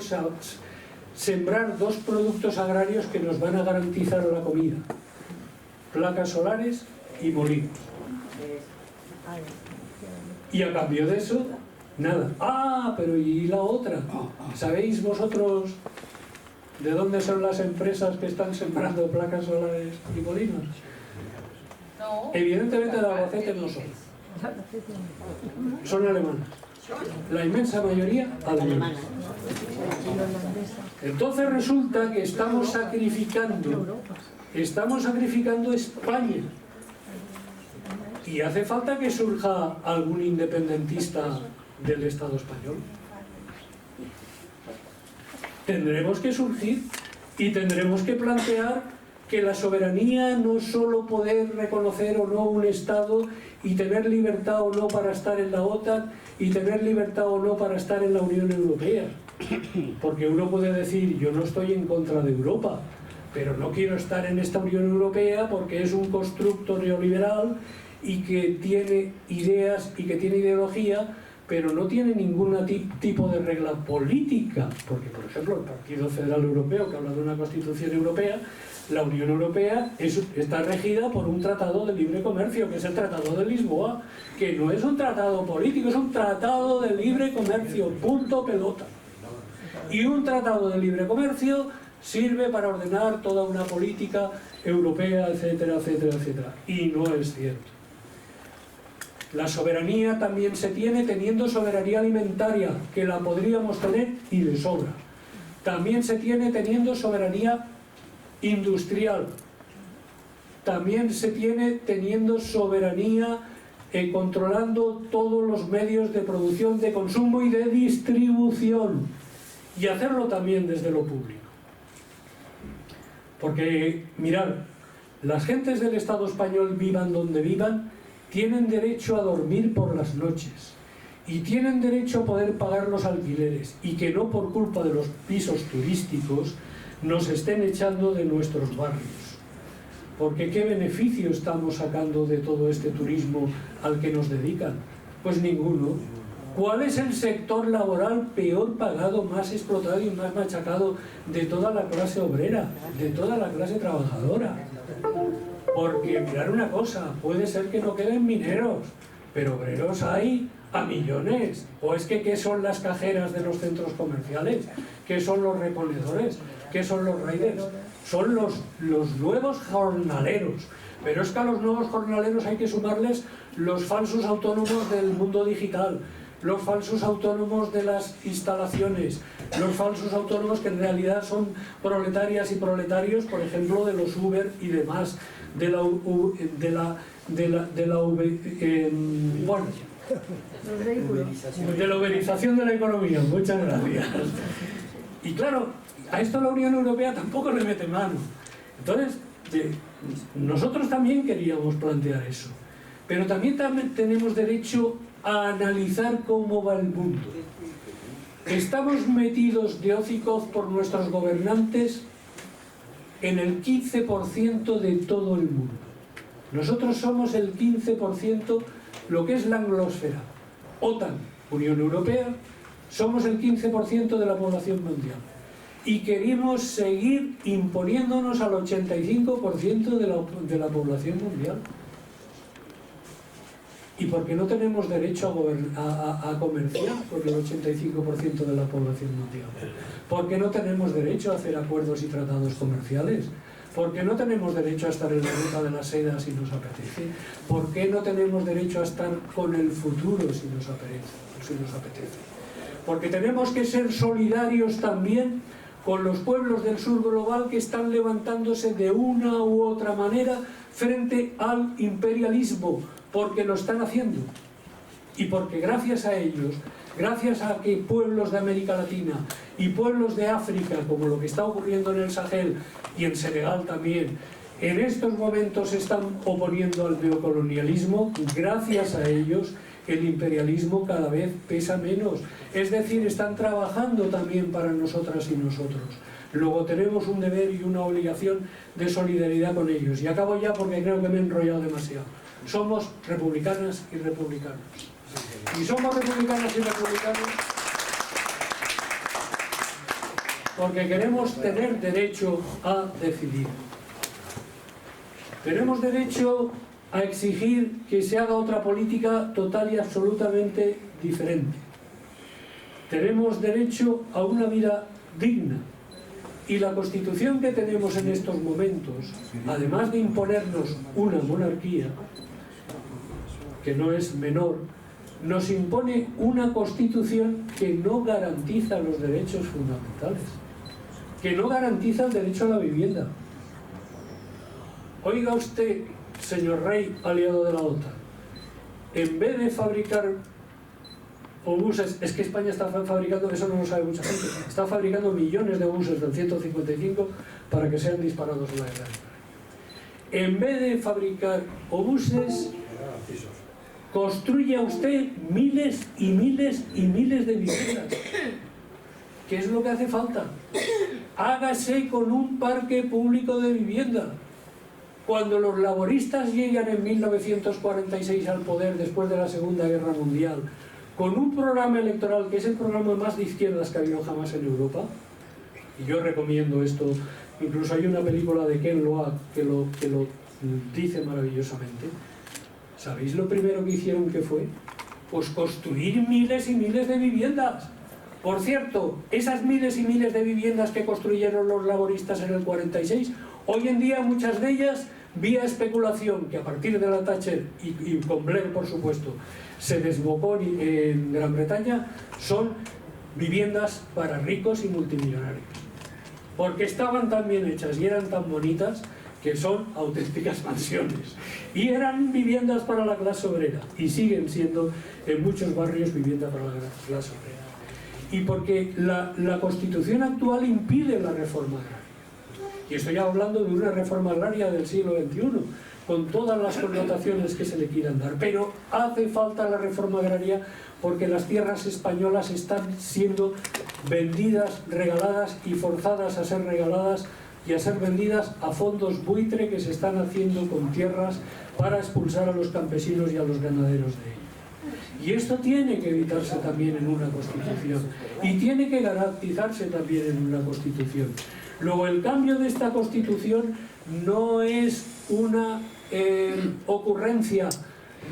S6: sembrar dos productos agrarios que nos van a garantizar la comida: placas solares y molinos. Y a cambio de eso, nada. Pero ¿y la otra? ¿Sabéis vosotros de dónde son las empresas que están sembrando placas solares y molinos?
S2: No.
S6: Evidentemente de Albacete no son. Son alemanas. La inmensa mayoría alemanas. Entonces resulta que estamos sacrificando España. Y hace falta que surja algún independentista del Estado español. Tendremos que surgir y tendremos que plantear que la soberanía no es solo poder reconocer o no un Estado y tener libertad o no para estar en la OTAN y tener libertad o no para estar en la Unión Europea. Porque uno puede decir, yo no estoy en contra de Europa, pero no quiero estar en esta Unión Europea porque es un constructo neoliberal y que tiene ideas y que tiene ideología, pero no tiene ningún tipo de regla política. Porque, por ejemplo, el Partido Federal Europeo, que habla de una Constitución Europea, la Unión Europea está regida por un tratado de libre comercio, que es el Tratado de Lisboa, que no es un tratado político, es un tratado de libre comercio, punto pelota. Y un tratado de libre comercio sirve para ordenar toda una política europea, etcétera, etcétera, etcétera. Y no es cierto. La soberanía también se tiene teniendo soberanía alimentaria, que la podríamos tener y de sobra. También se tiene teniendo soberanía industrial. También se tiene teniendo soberanía controlando todos los medios de producción, de consumo y de distribución. Y hacerlo también desde lo público. Porque, mirad, las gentes del Estado español, vivan donde vivan, tienen derecho a dormir por las noches y tienen derecho a poder pagar los alquileres, y que no por culpa de los pisos turísticos nos estén echando de nuestros barrios. Porque ¿qué beneficio estamos sacando de todo este turismo al que nos dedican? Pues ninguno. ¿Cuál es el sector laboral peor pagado, más explotado y más machacado de toda la clase obrera, de toda la clase trabajadora? Porque mirar una cosa, puede ser que no queden mineros, pero obreros hay a millones. ¿O es que qué son las cajeras de los centros comerciales? ¿Qué son los reponedores? ¿Qué son los riders? Son los nuevos jornaleros. Pero es que a los nuevos jornaleros hay que sumarles los falsos autónomos del mundo digital, los falsos autónomos de las instalaciones, los falsos autónomos que en realidad son proletarias y proletarios, por ejemplo, de los Uber y demás, de la uberización de la economía. Muchas gracias. Y claro, a esto la Unión Europea tampoco le mete mano. Entonces, nosotros también queríamos plantear eso, pero también tenemos derecho a analizar cómo va el mundo. Estamos metidos de hocicos por nuestros gobernantes en el 15% de todo el mundo. Nosotros somos el 15%, lo que es la anglosfera. OTAN, Unión Europea, somos el 15% de la población mundial. Y queremos seguir imponiéndonos al 85% de la población mundial. ¿Y por qué no tenemos derecho a comerciar con el 85% de la población mundial? ¿Por qué no tenemos derecho a hacer acuerdos y tratados comerciales? ¿Por qué no tenemos derecho a estar en la ruta de la seda si nos apetece? ¿Por qué no tenemos derecho a estar con el futuro si nos apetece? Porque tenemos que ser solidarios también con los pueblos del sur global que están levantándose de una u otra manera frente al imperialismo, porque lo están haciendo. Y porque gracias a ellos, gracias a que pueblos de América Latina y pueblos de África, como lo que está ocurriendo en el Sahel y en Senegal también, en estos momentos se están oponiendo al neocolonialismo, gracias a ellos el imperialismo cada vez pesa menos. Es decir, están trabajando también para nosotras y nosotros. Luego tenemos un deber y una obligación de solidaridad con ellos. Y acabo ya porque creo que me he enrollado demasiado. Somos republicanas y republicanos. Y somos republicanas y republicanos porque queremos tener derecho a decidir. Tenemos derecho a exigir que se haga otra política total y absolutamente diferente. Tenemos derecho a una vida digna. Y la Constitución que tenemos en estos momentos, además de imponernos una monarquía, que no es menor, nos impone una Constitución que no garantiza los derechos fundamentales, que no garantiza el derecho a la vivienda. Oiga usted, señor Rey, aliado de la OTAN, en vez de fabricar obuses, es que España está fabricando, eso no lo sabe mucha gente, está fabricando millones de obuses del 155 para que sean disparados en la guerra. En vez de fabricar obuses, construya usted miles y miles y miles de viviendas. ¿Qué es lo que hace falta? Hágase con un parque público de vivienda. Cuando los laboristas llegan en 1946 al poder después de la Segunda Guerra Mundial, con un programa electoral que es el programa más de izquierdas que ha habido jamás en Europa, y yo recomiendo esto, incluso hay una película de Ken Loach que lo dice maravillosamente. ¿Sabéis lo primero que hicieron que fue? Pues construir miles y miles de viviendas. Por cierto, esas miles y miles de viviendas que construyeron los laboristas en el 46, hoy en día muchas de ellas, vía especulación, que a partir de la Thatcher y con Blair por supuesto, se desbocó en Gran Bretaña, son viviendas para ricos y multimillonarios. Porque estaban tan bien hechas y eran tan bonitas que son auténticas mansiones. Y eran viviendas para la clase obrera. Y siguen siendo en muchos barrios vivienda para la clase obrera. Y porque la Constitución actual impide la reforma agraria. Y estoy hablando de una reforma agraria del siglo XXI, con todas las connotaciones que se le quieran dar. Pero hace falta la reforma agraria porque las tierras españolas están siendo vendidas, regaladas y forzadas a ser regaladas y a ser vendidas a fondos buitre que se están haciendo con tierras para expulsar a los campesinos y a los ganaderos de ellos. Y esto tiene que evitarse también en una Constitución y tiene que garantizarse también en una Constitución. Luego, el cambio de esta Constitución no es una ocurrencia,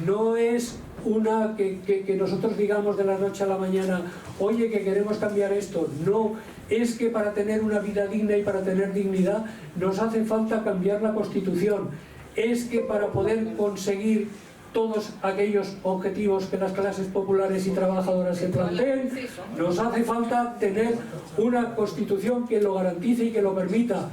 S6: no es una que nosotros digamos de la noche a la mañana, oye, que queremos cambiar esto. No, es que para tener una vida digna y para tener dignidad nos hace falta cambiar la Constitución. Es que para poder conseguir todos aquellos objetivos que las clases populares y trabajadoras se planteen, nos hace falta tener una Constitución que lo garantice y que lo permita.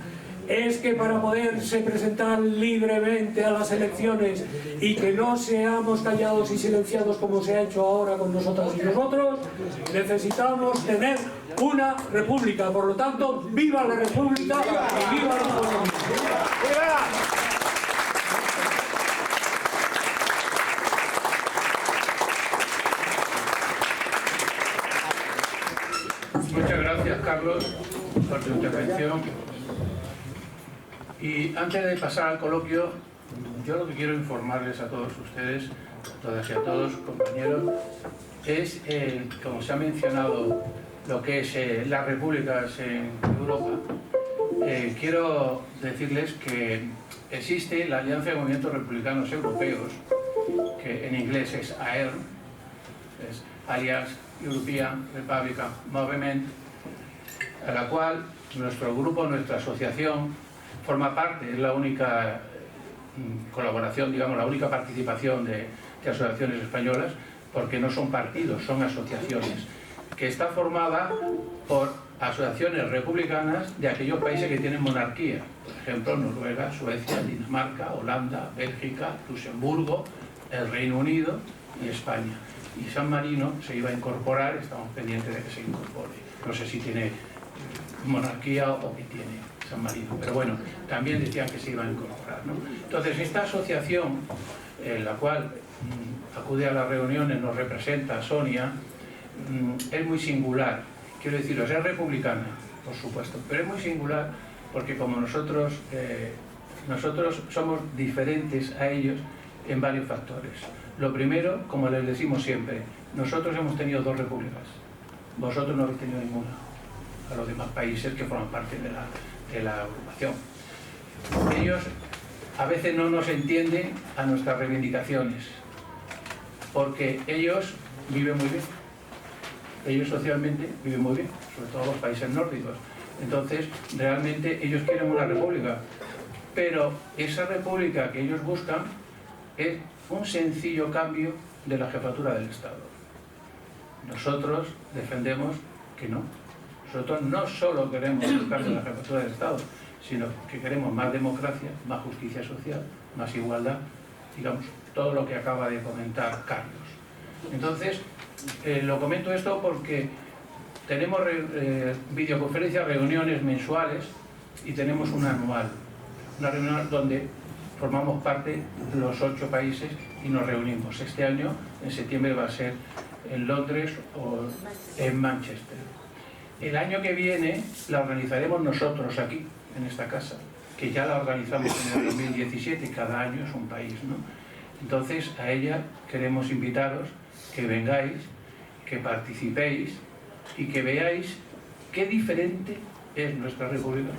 S6: Es que para poderse presentar libremente a las elecciones y que no seamos callados y silenciados como se ha hecho ahora con nosotras y nosotros, necesitamos tener una república. Por lo tanto, ¡viva la república y viva la autonomía!
S1: Muchas gracias, Carlos, por tu intervención. Y antes de pasar al coloquio, yo lo que quiero informarles a todos ustedes, a todas y a todos, compañeros, es, como se ha mencionado, lo que es las repúblicas en Europa. Quiero decirles que existe la Alianza de Movimientos Republicanos Europeos, que en inglés es AER, es Alliance European Republican Movement, a la cual nuestro grupo, nuestra asociación, forma parte, es la única colaboración, digamos, la única participación de asociaciones españolas, porque no son partidos, son asociaciones, que está formada por asociaciones republicanas de aquellos países que tienen monarquía, por ejemplo, Noruega, Suecia, Dinamarca, Holanda, Bélgica, Luxemburgo, el Reino Unido y España. Y San Marino se iba a incorporar, estamos pendientes de que se incorpore. No sé si tiene monarquía o qué tiene San Marino, pero bueno, también decían que se iba a incorporar, ¿no? Entonces, esta asociación, en la cual acude a las reuniones, nos representa Sonia, es muy singular. Quiero deciros, es republicana, por supuesto, pero es muy singular porque como nosotros somos diferentes a ellos en varios factores. Lo primero, como les decimos siempre, nosotros hemos tenido 2 repúblicas, vosotros no habéis tenido ninguna, a los demás países que forman parte de la agrupación. Ellos a veces no nos entienden a nuestras reivindicaciones, porque ellos viven muy bien, ellos socialmente viven muy bien, sobre todo los países nórdicos. Entonces, realmente ellos quieren una república, pero esa república que ellos buscan es un sencillo cambio de la jefatura del Estado. Nosotros defendemos que no. Nosotros no solo queremos el cambio de la jefatura del Estado, sino que queremos más democracia, más justicia social, más igualdad, digamos, todo lo que acaba de comentar Carlos. Entonces, lo comento esto porque tenemos videoconferencias, reuniones mensuales y tenemos una anual. Una reunión donde formamos parte los 8 países y nos reunimos. Este año, en septiembre, va a ser en Londres o en Manchester. El año que viene la organizaremos nosotros aquí, en esta casa, que ya la organizamos en el 2017 y cada año es un país, ¿no? Entonces, a ella queremos invitaros que vengáis, que participéis y que veáis qué diferente es nuestra república,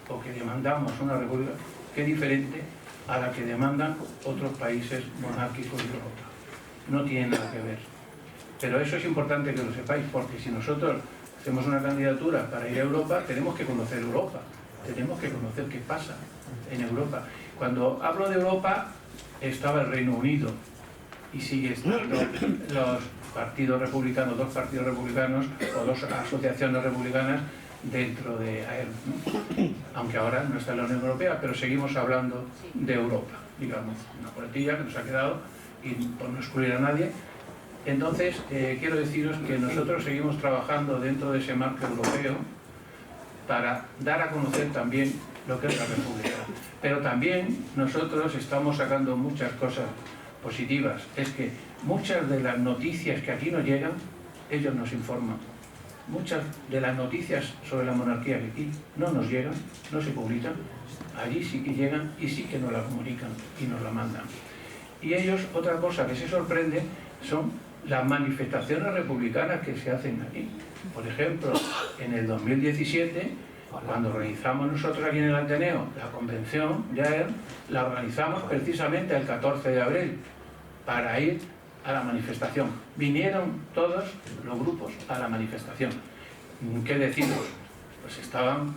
S1: o que demandamos una república, qué diferente a la que demandan otros países monárquicos de Europa. No tiene nada que ver. Pero eso es importante que lo sepáis, porque si nosotros hacemos una candidatura para ir a Europa, tenemos que conocer Europa, tenemos que conocer qué pasa en Europa. Cuando hablo de Europa, estaba el Reino Unido y sigue estando los partidos republicanos, 2 partidos republicanos o 2 asociaciones republicanas dentro de AER, ¿no? Aunque ahora no está en la Unión Europea, pero seguimos hablando de Europa, digamos, una coletilla que nos ha quedado y por no excluir a nadie. Entonces, quiero deciros que nosotros seguimos trabajando dentro de ese marco europeo para dar a conocer también lo que es la República. Pero también nosotros estamos sacando muchas cosas positivas. Es que muchas de las noticias que aquí nos llegan, ellos nos informan. Muchas de las noticias sobre la monarquía que aquí no nos llegan, no se publican, allí sí que llegan y sí que nos la comunican y nos la mandan. Y ellos, otra cosa que se sorprende, son las manifestaciones republicanas que se hacen aquí. Por ejemplo, en el 2017, cuando organizamos nosotros aquí en el Ateneo la convención de AER, la organizamos precisamente el 14 de abril para ir a la manifestación. Vinieron todos los grupos a la manifestación. ¿Qué deciros? Pues estaban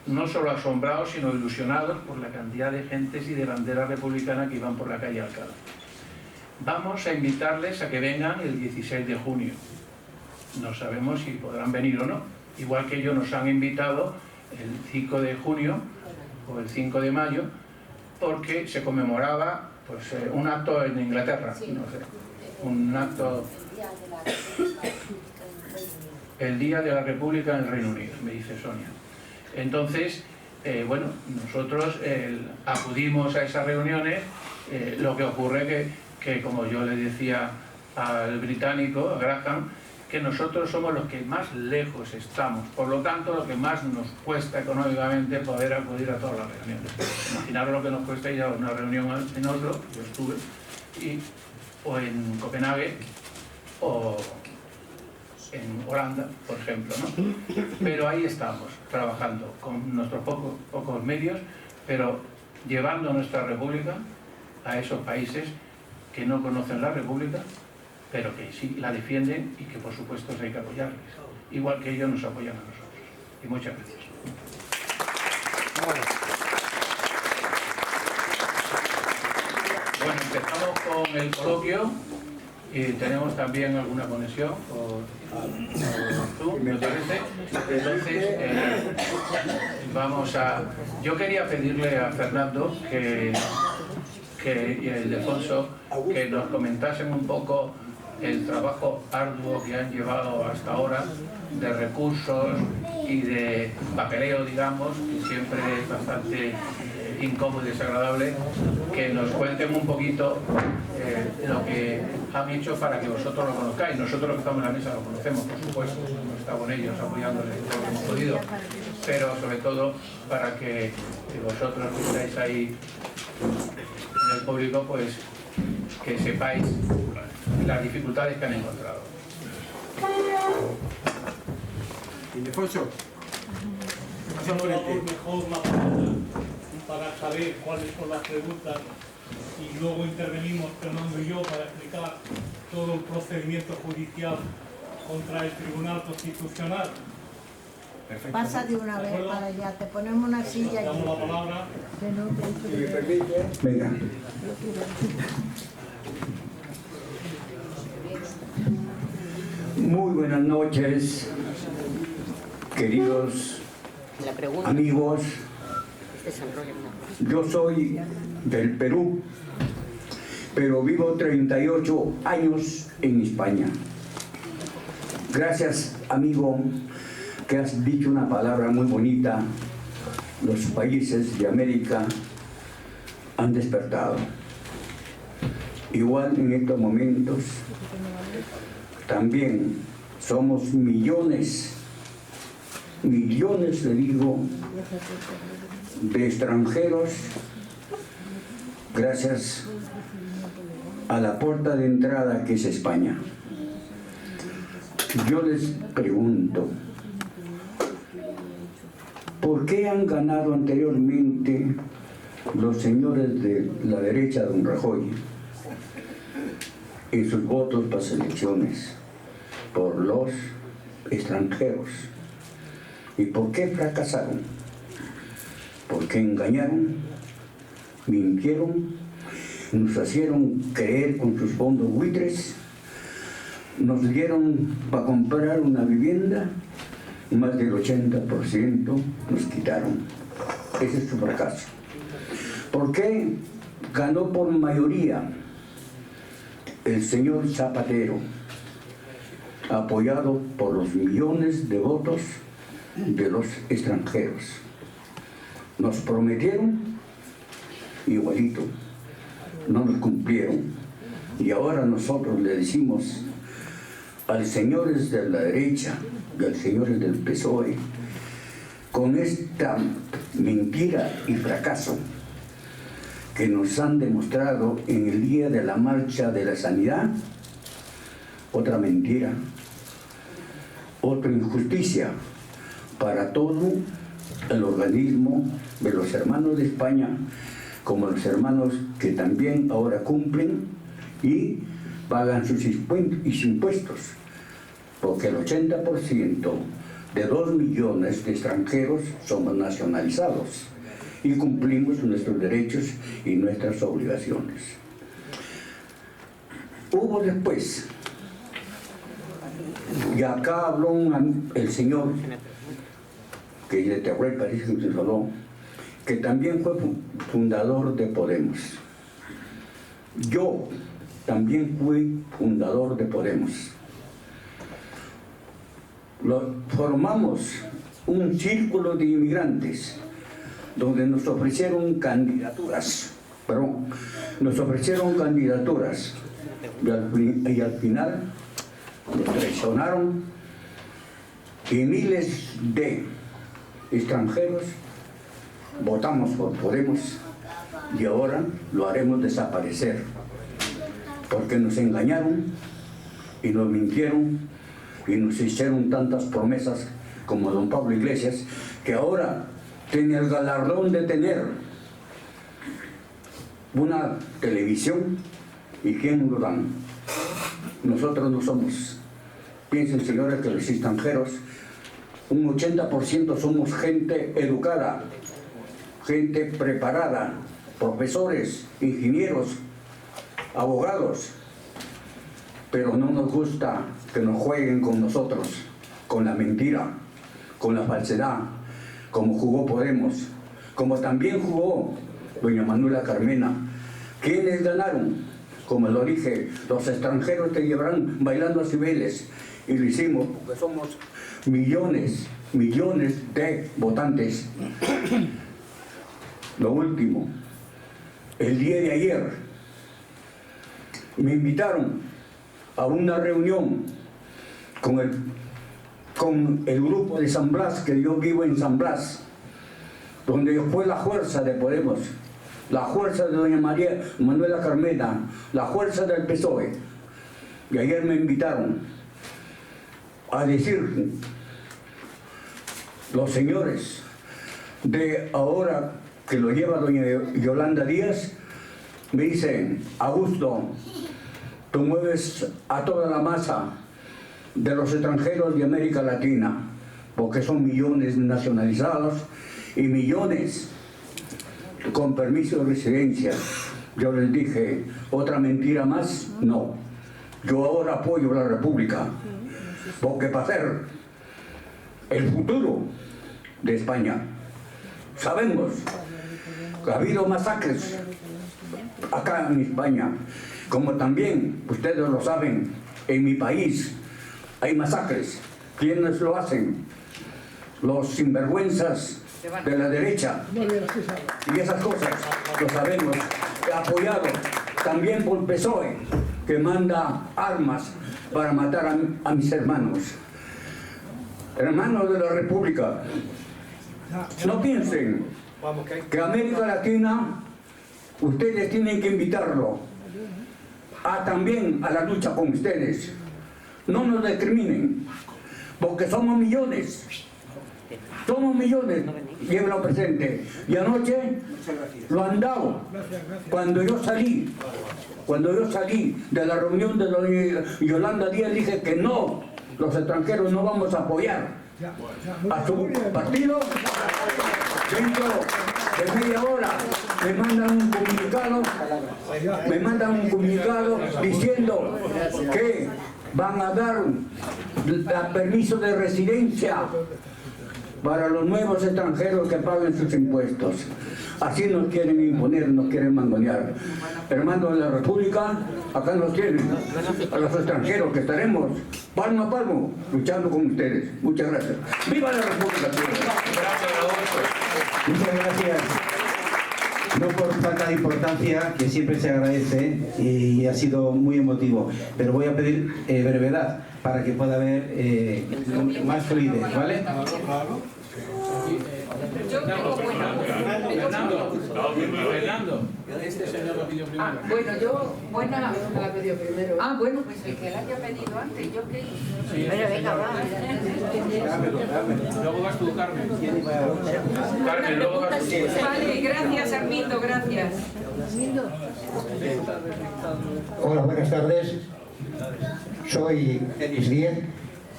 S1: no solo asombrados, sino ilusionados por la cantidad de gentes y de banderas republicanas que iban por la calle Alcalá. Vamos a invitarles a que vengan el 16 de junio. No sabemos si podrán venir o no. Igual que ellos nos han invitado el 5 de junio o el 5 de mayo, porque se conmemoraba pues, un acto en Inglaterra, no sé, un acto... El Día de la República en el Reino Unido, me dice Sonia. Entonces, bueno, nosotros acudimos a esas reuniones. Lo que ocurre que, como yo le decía al británico, a Graham, que nosotros somos los que más lejos estamos, por lo tanto lo que más nos cuesta económicamente poder acudir a todas las reuniones. Imaginaros lo que nos cuesta ir a una reunión en Oslo, yo estuve, o en Copenhague, o en Holanda, por ejemplo, ¿no? Pero ahí estamos, trabajando con nuestros pocos medios, pero llevando nuestra república a esos países que no conocen la república, pero que sí la defienden y que por supuesto hay que apoyarles, igual que ellos nos apoyan a nosotros. Y muchas gracias. Bueno, empezamos con el coloquio y tenemos también alguna conexión por Zoom, me parece. Entonces, vamos a... Yo quería pedirle a Fernando y a Ildefonso que nos comentasen un poco el trabajo arduo que han llevado hasta ahora de recursos y de papeleo, digamos, que siempre es bastante incómodo y desagradable, que nos cuenten un poquito lo que han hecho para que vosotros lo conozcáis. Nosotros los que estamos en la mesa lo conocemos, por supuesto, hemos estado con ellos apoyándoles todo lo que hemos podido, pero sobre todo para que vosotros que estáis ahí en el público, pues que sepáis las dificultades que han encontrado.
S7: Ildefonso,
S8: mejor la pregunta para saber cuáles son las preguntas y luego intervenimos Fernando y yo para explicar todo el procedimiento judicial contra el Tribunal Constitucional.
S7: perfecto.
S3: Pasa de una vez para allá, te ponemos una silla y...
S8: Damos la palabra.
S7: Si me permite, venga.
S9: Muy buenas noches, queridos amigos. Yo soy del Perú, pero vivo 38 años en España. Gracias, amigo, que has dicho una palabra muy bonita. Los países de América han despertado. Igual en estos momentos también somos millones, le digo, de extranjeros, gracias a la puerta de entrada que es España. Yo les pregunto, ¿por qué han ganado anteriormente los señores de la derecha de don Rajoy en sus votos para las elecciones por los extranjeros? ¿Y por qué fracasaron? Porque engañaron, mintieron, nos hicieron creer con sus fondos buitres, nos dieron para comprar una vivienda, más del 80% nos quitaron. Ese es su fracaso. ¿Por qué ganó por mayoría el señor Zapatero, apoyado por los millones de votos de los extranjeros? Nos prometieron igualito, no nos cumplieron, y ahora nosotros le decimos a los señores de la derecha y a los señores del PSOE, con esta mentira y fracaso que nos han demostrado en el día de la marcha de la sanidad, otra mentira, otra injusticia para todo el organismo de los hermanos de España, como los hermanos que también ahora cumplen y pagan sus impuestos, porque el 80% de 2 millones de extranjeros somos nacionalizados y cumplimos nuestros derechos y nuestras obligaciones. Hubo después, y acá habló el señor, que de Teruel parece que se habló, que también fue fundador de Podemos. Yo también fui fundador de Podemos. Formamos un círculo de inmigrantes donde nos ofrecieron candidaturas, y al final nos traicionaron y miles de extranjeros votamos por Podemos y ahora lo haremos desaparecer porque nos engañaron y nos mintieron y nos hicieron tantas promesas como don Pablo Iglesias, que ahora tiene el galardón de tener una televisión. ¿Y quién lo dan? Nosotros no somos. Piensen, señores, que los extranjeros, un 80% somos gente educada, gente preparada, profesores, ingenieros, abogados, pero no nos gusta que nos jueguen con nosotros, con la mentira, con la falsedad, como jugó Podemos, como también jugó doña Manuela Carmena. ¿Quiénes ganaron? Como lo dije, los extranjeros te llevarán bailando a Cibeles, y lo hicimos porque somos millones de votantes. Lo último, el día de ayer me invitaron a una reunión con el grupo de San Blas, que yo vivo en San Blas, donde fue la fuerza de Podemos, la fuerza de doña Manuela Carmena, la fuerza del PSOE. Y ayer me invitaron a decir, los señores de ahora que lo lleva doña Yolanda Díaz, me dicen: Augusto, tú mueves a toda la masa de los extranjeros de América Latina, porque son millones nacionalizados y millones con permiso de residencia. Yo les dije: ¿otra mentira más? No. Yo ahora apoyo la República, porque para ser el futuro de España, sabemos que ha habido masacres acá en España, como también, ustedes lo saben, en mi país hay masacres. ¿Quiénes lo hacen? Los sinvergüenzas de la derecha. Y esas cosas lo sabemos. Apoyado también por PSOE, que manda armas para matar a mis hermanos. Hermanos de la República, no piensen que América Latina, ustedes tienen que invitarlo también a la lucha con ustedes. No nos discriminen, porque somos millones. Somos millones, llévenlo presente. Y anoche lo han dado. Cuando yo salí de la reunión de doña Yolanda Díaz, dije que no, los extranjeros no vamos a apoyar a su partido. Dentro de media hora me mandan un comunicado diciendo que van a dar permiso de residencia para los nuevos extranjeros que paguen sus impuestos. Así nos quieren imponer, nos quieren mangonear. Hermanos de la República, acá nos tienen, a los extranjeros, que estaremos palmo a palmo luchando con ustedes. Muchas gracias. ¡Viva la República!
S10: Muchas gracias. No por falta de importancia, que siempre se agradece y ha sido muy emotivo, pero voy a pedir brevedad para que pueda haber más fluidez, ¿vale?
S1: Fernando, este señor lo pidió primero.
S2: Bueno, yo, buena, la pidió primero. Bueno, pues el que la haya pedido antes, ¿yo qué hice? Pero venga, va.
S1: Luego vas tú, Carmen. Carmen, luego vas tú.
S2: Vale, gracias, Armindo, gracias.
S11: Hola, buenas tardes. Soy Denis Díez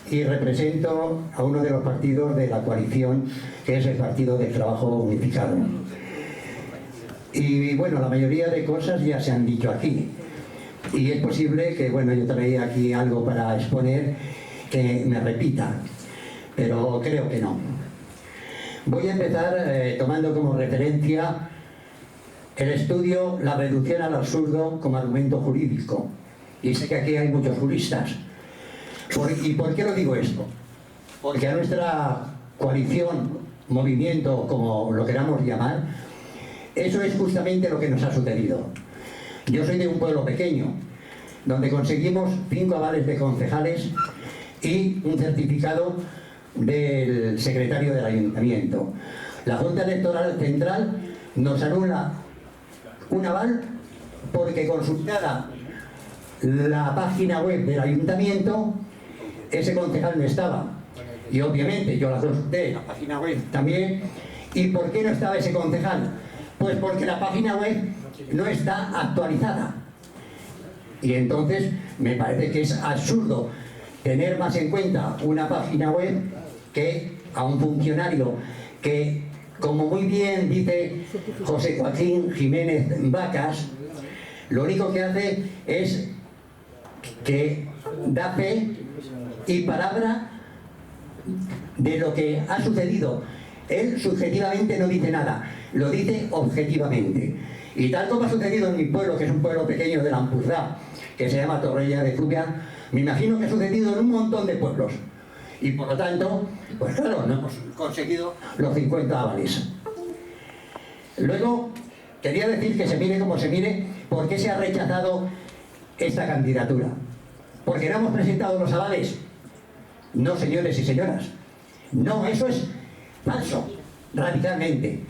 S11: y represento a uno de los partidos de la coalición, que es el Partido del Trabajo Unificado. Y bueno, la mayoría de cosas ya se han dicho aquí. Y es posible que, bueno, yo traía aquí algo para exponer que me repita, pero creo que no. Voy a empezar tomando como referencia el estudio La reducción al absurdo como argumento jurídico. Y sé que aquí hay muchos juristas. ¿Y por qué lo digo esto? Porque a nuestra coalición, movimiento, como lo queramos llamar, eso es justamente lo que nos ha sucedido. Yo soy de un pueblo pequeño, donde conseguimos 5 avales de concejales y un certificado del secretario del ayuntamiento. La Junta Electoral Central nos anula un aval porque consultada la página web del ayuntamiento, ese concejal no estaba. Y obviamente yo la consulté, la página web también. ¿Y por qué no estaba ese concejal? Pues porque la página web no está actualizada. Y entonces me parece que es absurdo tener más en cuenta una página web que a un funcionario que, como muy bien dice José Joaquín Jiménez Vacas, lo único que hace es que da fe y palabra de lo que ha sucedido. Él subjetivamente no dice nada, lo dice objetivamente. Y tal como ha sucedido en mi pueblo, que es un pueblo pequeño de la Ampurdá, que se llama Torrella de Zubia, me imagino que ha sucedido en un montón de pueblos. Y por lo tanto, pues claro, no hemos conseguido los 50 avales. Luego, quería decir que se mire como se mire, ¿por qué se ha rechazado esta candidatura? ¿Porque no hemos presentado los avales? No, señores y señoras. No, eso es falso, radicalmente.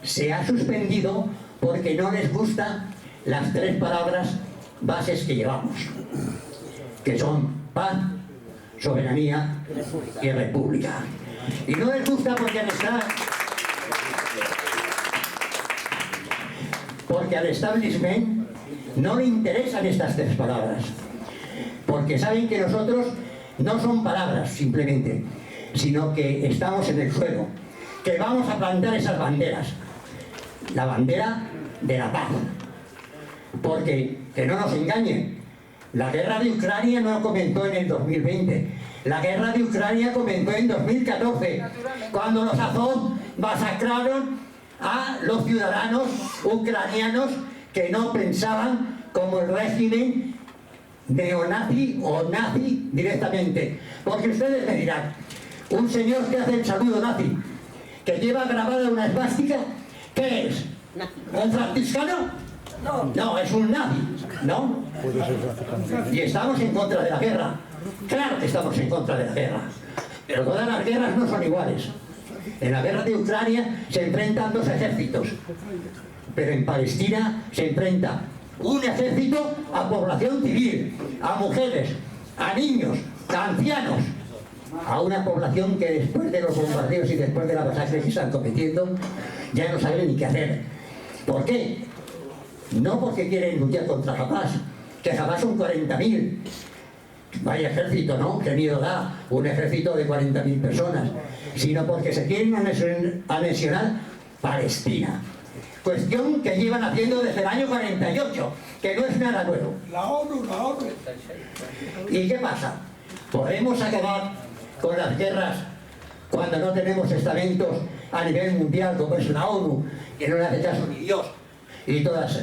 S11: Se ha suspendido porque no les gustan las 3 palabras bases que llevamos, que son paz, soberanía y república. Y no les gusta porque al establishment no le interesan estas 3 palabras, porque saben que nosotros no son palabras simplemente, sino que estamos en el suelo, que vamos a plantar esas banderas, la bandera de la paz. Porque, que no nos engañen, la guerra de Ucrania no comenzó en el 2020, la guerra de Ucrania comenzó en 2014, cuando los Azov masacraron a los ciudadanos ucranianos que no pensaban como el régimen neonazi o nazi directamente. Porque ustedes me dirán, un señor que hace el saludo nazi, que lleva grabada una esvástica, ¿qué es? ¿Un franciscano? No, es un nazi, ¿no? Y estamos en contra de la guerra. Claro que estamos en contra de la guerra. Pero todas las guerras no son iguales. En la guerra de Ucrania se enfrentan 2 ejércitos. Pero en Palestina se enfrenta un ejército a población civil, a mujeres, a niños, a ancianos, a una población que después de los bombardeos y después de la masacre que están cometiendo ya no saben ni qué hacer. ¿Por qué? No porque quieren luchar contra Hamas, que Hamas son 40.000. Vaya ejército, ¿no? Qué miedo da un ejército de 40.000 personas. Sino porque se quieren anexionar Palestina. Cuestión que llevan haciendo desde el año 48, que no es nada nuevo. La ONU. ¿Y qué pasa? ¿Podemos acabar con las guerras cuando no tenemos estamentos a nivel mundial como es la ONU, que no le hace caso ni Dios, y todas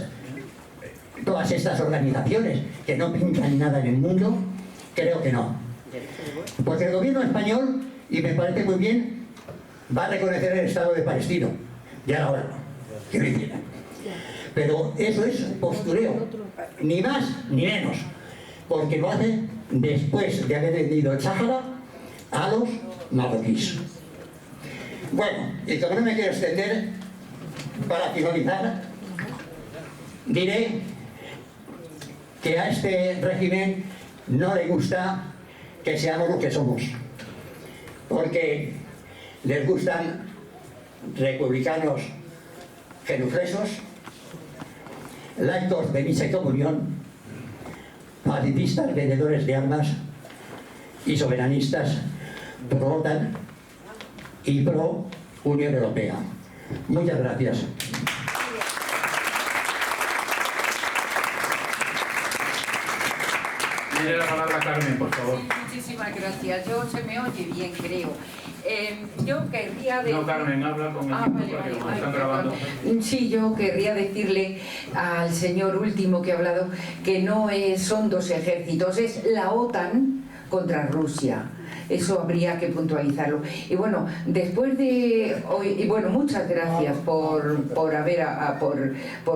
S11: estas organizaciones que no pintan nada en el mundo? Creo que no. Porque el gobierno español, y me parece muy bien, va a reconocer el Estado de Palestina. Ya era hora, que lo hicieran. Pero eso es postureo, ni más ni menos, porque lo hacen después de haber vendido el Sáhara a los marroquíes. Bueno, y como no me quiero extender, para finalizar, diré que a este régimen no le gusta que seamos lo que somos, porque les gustan republicanos genuflesos, laicos de misa y comunión, pacifistas vendedores de armas y soberanistas pro OTAN y pro Unión Europea. Muchas gracias.
S1: Tiene la palabra Carmen, por favor.
S2: Sí, muchísimas gracias. Se me oye bien, creo. Yo querría decir...
S1: No, Carmen, habla con el micro porque están grabando.
S2: Sí, yo querría decirle al señor último que ha hablado que no son dos ejércitos, es la OTAN contra Rusia. Eso habría que puntualizarlo. Y bueno, después de hoy, y bueno, muchas gracias por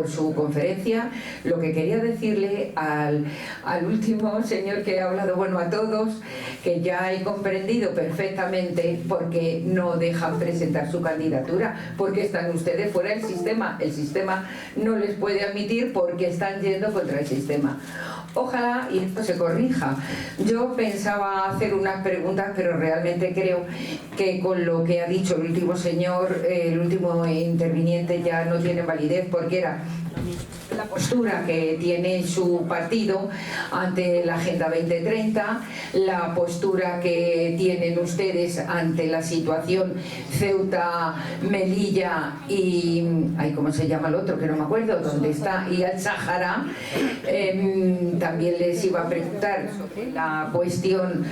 S2: su conferencia. Lo que quería decirle al último señor que ha hablado, bueno, a todos, que ya he comprendido perfectamente por qué no dejan presentar su candidatura, porque están ustedes fuera del sistema. El sistema no les puede admitir porque están yendo contra el sistema. Ojalá y esto se corrija. Yo pensaba hacer unas preguntas, pero realmente creo que con lo que ha dicho el último señor, el último interviniente, ya no tiene validez, porque era la postura que tiene su partido ante la Agenda 2030, la postura que tienen ustedes ante la situación Ceuta, Melilla y... ¿cómo se llama el otro? Que no me acuerdo dónde está, y el Sáhara. También les iba a preguntar sobre la cuestión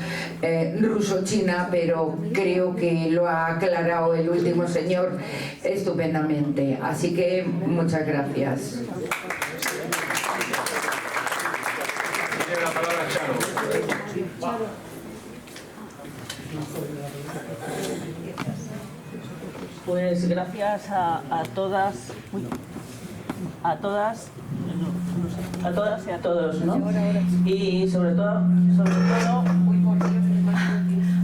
S2: ruso-china, pero creo que lo ha aclarado el último señor estupendamente. Así que muchas gracias.
S1: Tiene la palabra Charo.
S12: Pues gracias a todas y a todos, ¿no? Y sobre todo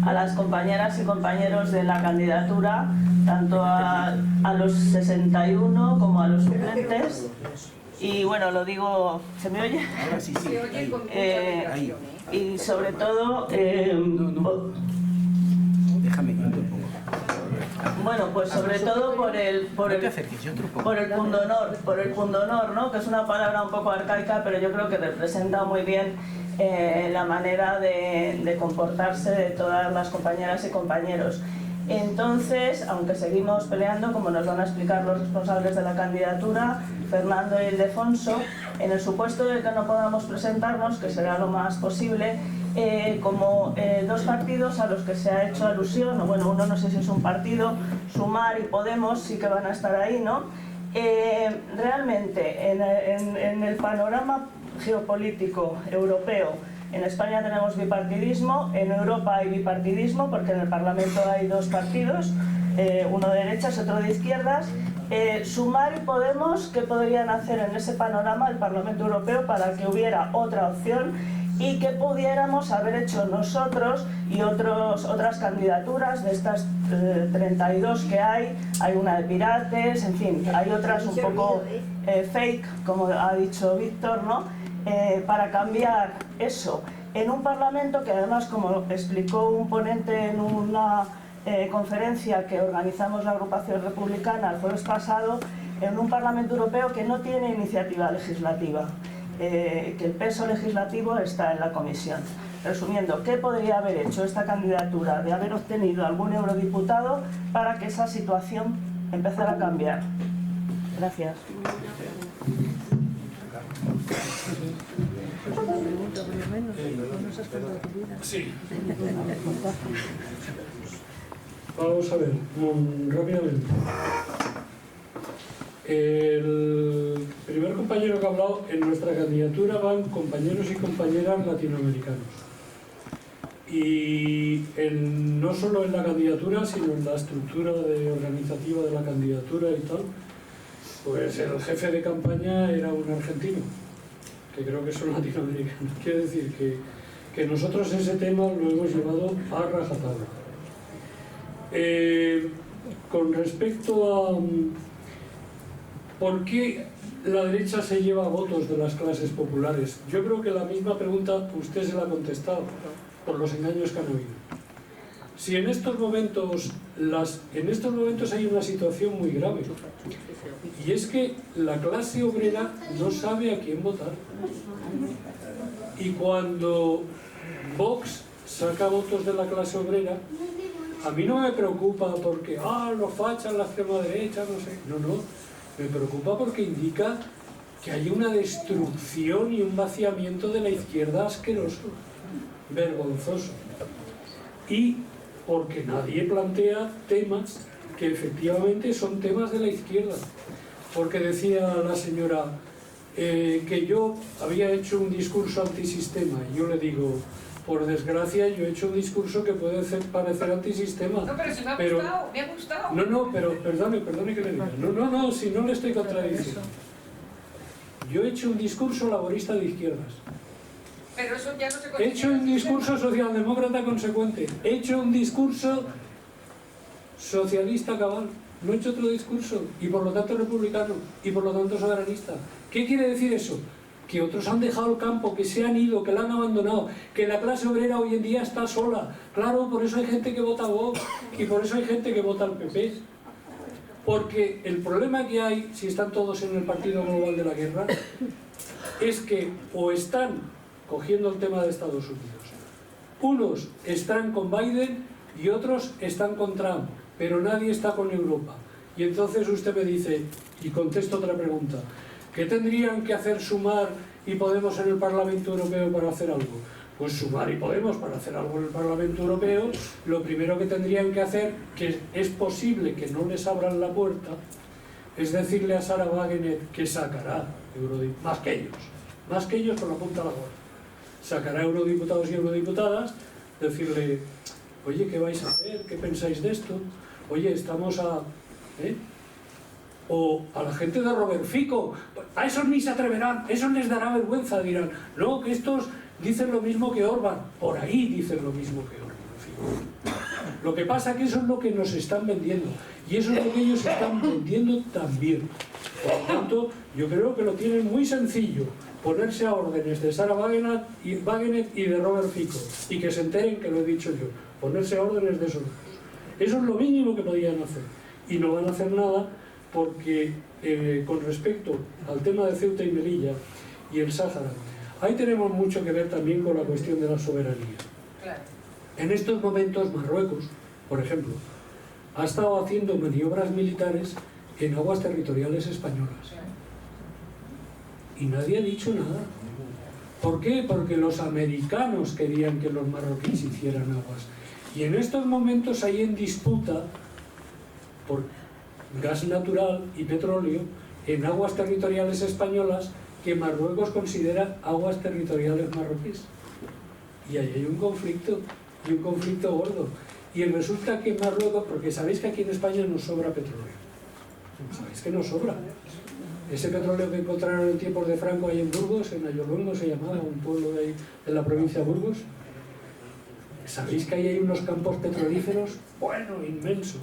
S12: a las compañeras y compañeros de la candidatura, tanto a los 61 como a los suplentes. Y bueno, lo digo, ¿se me oye?
S10: Ahora sí, sí. Ahí.
S12: Y sobre todo...
S10: Déjame un poco.
S12: Bueno, pues sobre todo por el pundonor, ¿no? Que es una palabra un poco arcaica, pero yo creo que representa muy bien la manera de comportarse de todas las compañeras y compañeros. Entonces, aunque seguimos peleando, como nos van a explicar los responsables de la candidatura, Fernando y Ildefonso, en el supuesto de que no podamos presentarnos, que será lo más posible, como dos partidos a los que se ha hecho alusión, o bueno, uno no sé si es un partido, Sumar y Podemos sí que van a estar ahí, ¿no? Realmente, en el panorama geopolítico europeo, en España tenemos bipartidismo, en Europa hay bipartidismo, porque en el Parlamento hay dos partidos, uno de derechas y otro de izquierdas. Sumar y Podemos, ¿qué podrían hacer en ese panorama el Parlamento Europeo para que hubiera otra opción y que pudiéramos haber hecho nosotros y otras candidaturas de estas 32 que hay una de Pirates, en fin, hay otras un poco fake, como ha dicho Víctor, ¿no? Para cambiar eso en un Parlamento que además, como explicó un ponente en una conferencia que organizamos la agrupación republicana el jueves pasado, en un Parlamento Europeo que no tiene iniciativa legislativa, que el peso legislativo está en la Comisión. Resumiendo, ¿qué podría haber hecho esta candidatura de haber obtenido algún eurodiputado para que esa situación empezara a cambiar? Gracias.
S6: Sí. Vamos a ver, rápidamente. El primer compañero que ha hablado, en nuestra candidatura van compañeros y compañeras latinoamericanos. Y no solo en la candidatura, sino en la estructura organizativa de la candidatura y tal, pues el jefe de campaña era un argentino, que creo que son latinoamericanos. Quiere decir que nosotros ese tema lo hemos llevado a rajatabla. con respecto a por qué la derecha se lleva votos de las clases populares, yo creo que la misma pregunta usted se la ha contestado por los engaños que han habido. Si en estos momentos hay una situación muy grave, y es que la clase obrera no sabe a quién votar. Y cuando Vox saca votos de la clase obrera, a mí no me preocupa porque los fachas, la extrema derecha, no sé. No, me preocupa porque indica que hay una destrucción y un vaciamiento de la izquierda asqueroso, vergonzoso. Y porque nadie plantea temas que efectivamente son temas de la izquierda. Porque decía la señora que yo había hecho un discurso antisistema, y yo le digo, por desgracia, yo he hecho un discurso que puede parecer antisistema.
S2: No, pero si me ha gustado.
S6: No, pero perdone que le diga. No, si no le estoy contradiciendo. Yo he hecho un discurso laborista de izquierdas.
S2: Pero eso ya no se
S6: He hecho un discurso socialdemócrata consecuente. He hecho un discurso socialista cabal. No he hecho otro discurso. Y por lo tanto republicano. Y por lo tanto soberanista. ¿Qué quiere decir eso? Que otros han dejado el campo, que se han ido, que la han abandonado, que la clase obrera hoy en día está sola. Claro, por eso hay gente que vota a Vox y por eso hay gente que vota al PP. Porque el problema que hay, si están todos en el Partido Global de la Guerra, es que o están cogiendo el tema de Estados Unidos, unos están con Biden y otros están con Trump, pero nadie está con Europa. Y entonces usted me dice, y contesto otra pregunta, ¿qué tendrían que hacer Sumar y Podemos en el Parlamento Europeo para hacer algo? Pues Sumar y Podemos para hacer algo en el Parlamento Europeo, lo primero que tendrían que hacer, que es posible que no les abran la puerta, es decirle a Sarah Wagener que sacará más que ellos con la punta a la gorra. Sacará eurodiputados y eurodiputadas, decirle, oye, ¿qué vais a hacer? ¿Qué pensáis de esto? Oye, estamos a... O a la gente de Robert Fico, a esos ni se atreverán, eso les dará vergüenza, dirán, no, que estos dicen lo mismo que Orbán, por ahí dicen lo mismo que Orbán. En fin. Lo que pasa es que eso es lo que nos están vendiendo, y eso es lo que ellos están vendiendo también. Por lo tanto, yo creo que lo tienen muy sencillo, ponerse a órdenes de Sarah Wagener y de Robert Fico, y que se enteren que lo he dicho yo, ponerse a órdenes de esos dos. Eso es lo mínimo que podían hacer, y no van a hacer nada porque con respecto al tema de Ceuta y Melilla y el Sáhara, ahí tenemos mucho que ver también con la cuestión de la soberanía.
S2: Claro.
S6: En estos momentos Marruecos, por ejemplo, ha estado haciendo maniobras militares en aguas territoriales españolas. Y nadie ha dicho nada. ¿Por qué? Porque los americanos querían que los marroquíes hicieran aguas. Y en estos momentos hay en disputa por gas natural y petróleo en aguas territoriales españolas que Marruecos considera aguas territoriales marroquíes. Y ahí hay un conflicto, y un conflicto gordo. Y resulta que Marruecos, porque sabéis que aquí en España nos sobra petróleo. Sabéis que nos sobra. Ese petróleo que encontraron en tiempos de Franco ahí en Burgos, en Ayoluengo se llamaba, un pueblo de ahí, de la provincia de Burgos. ¿Sabéis que ahí hay unos campos petrolíferos? Bueno, inmensos.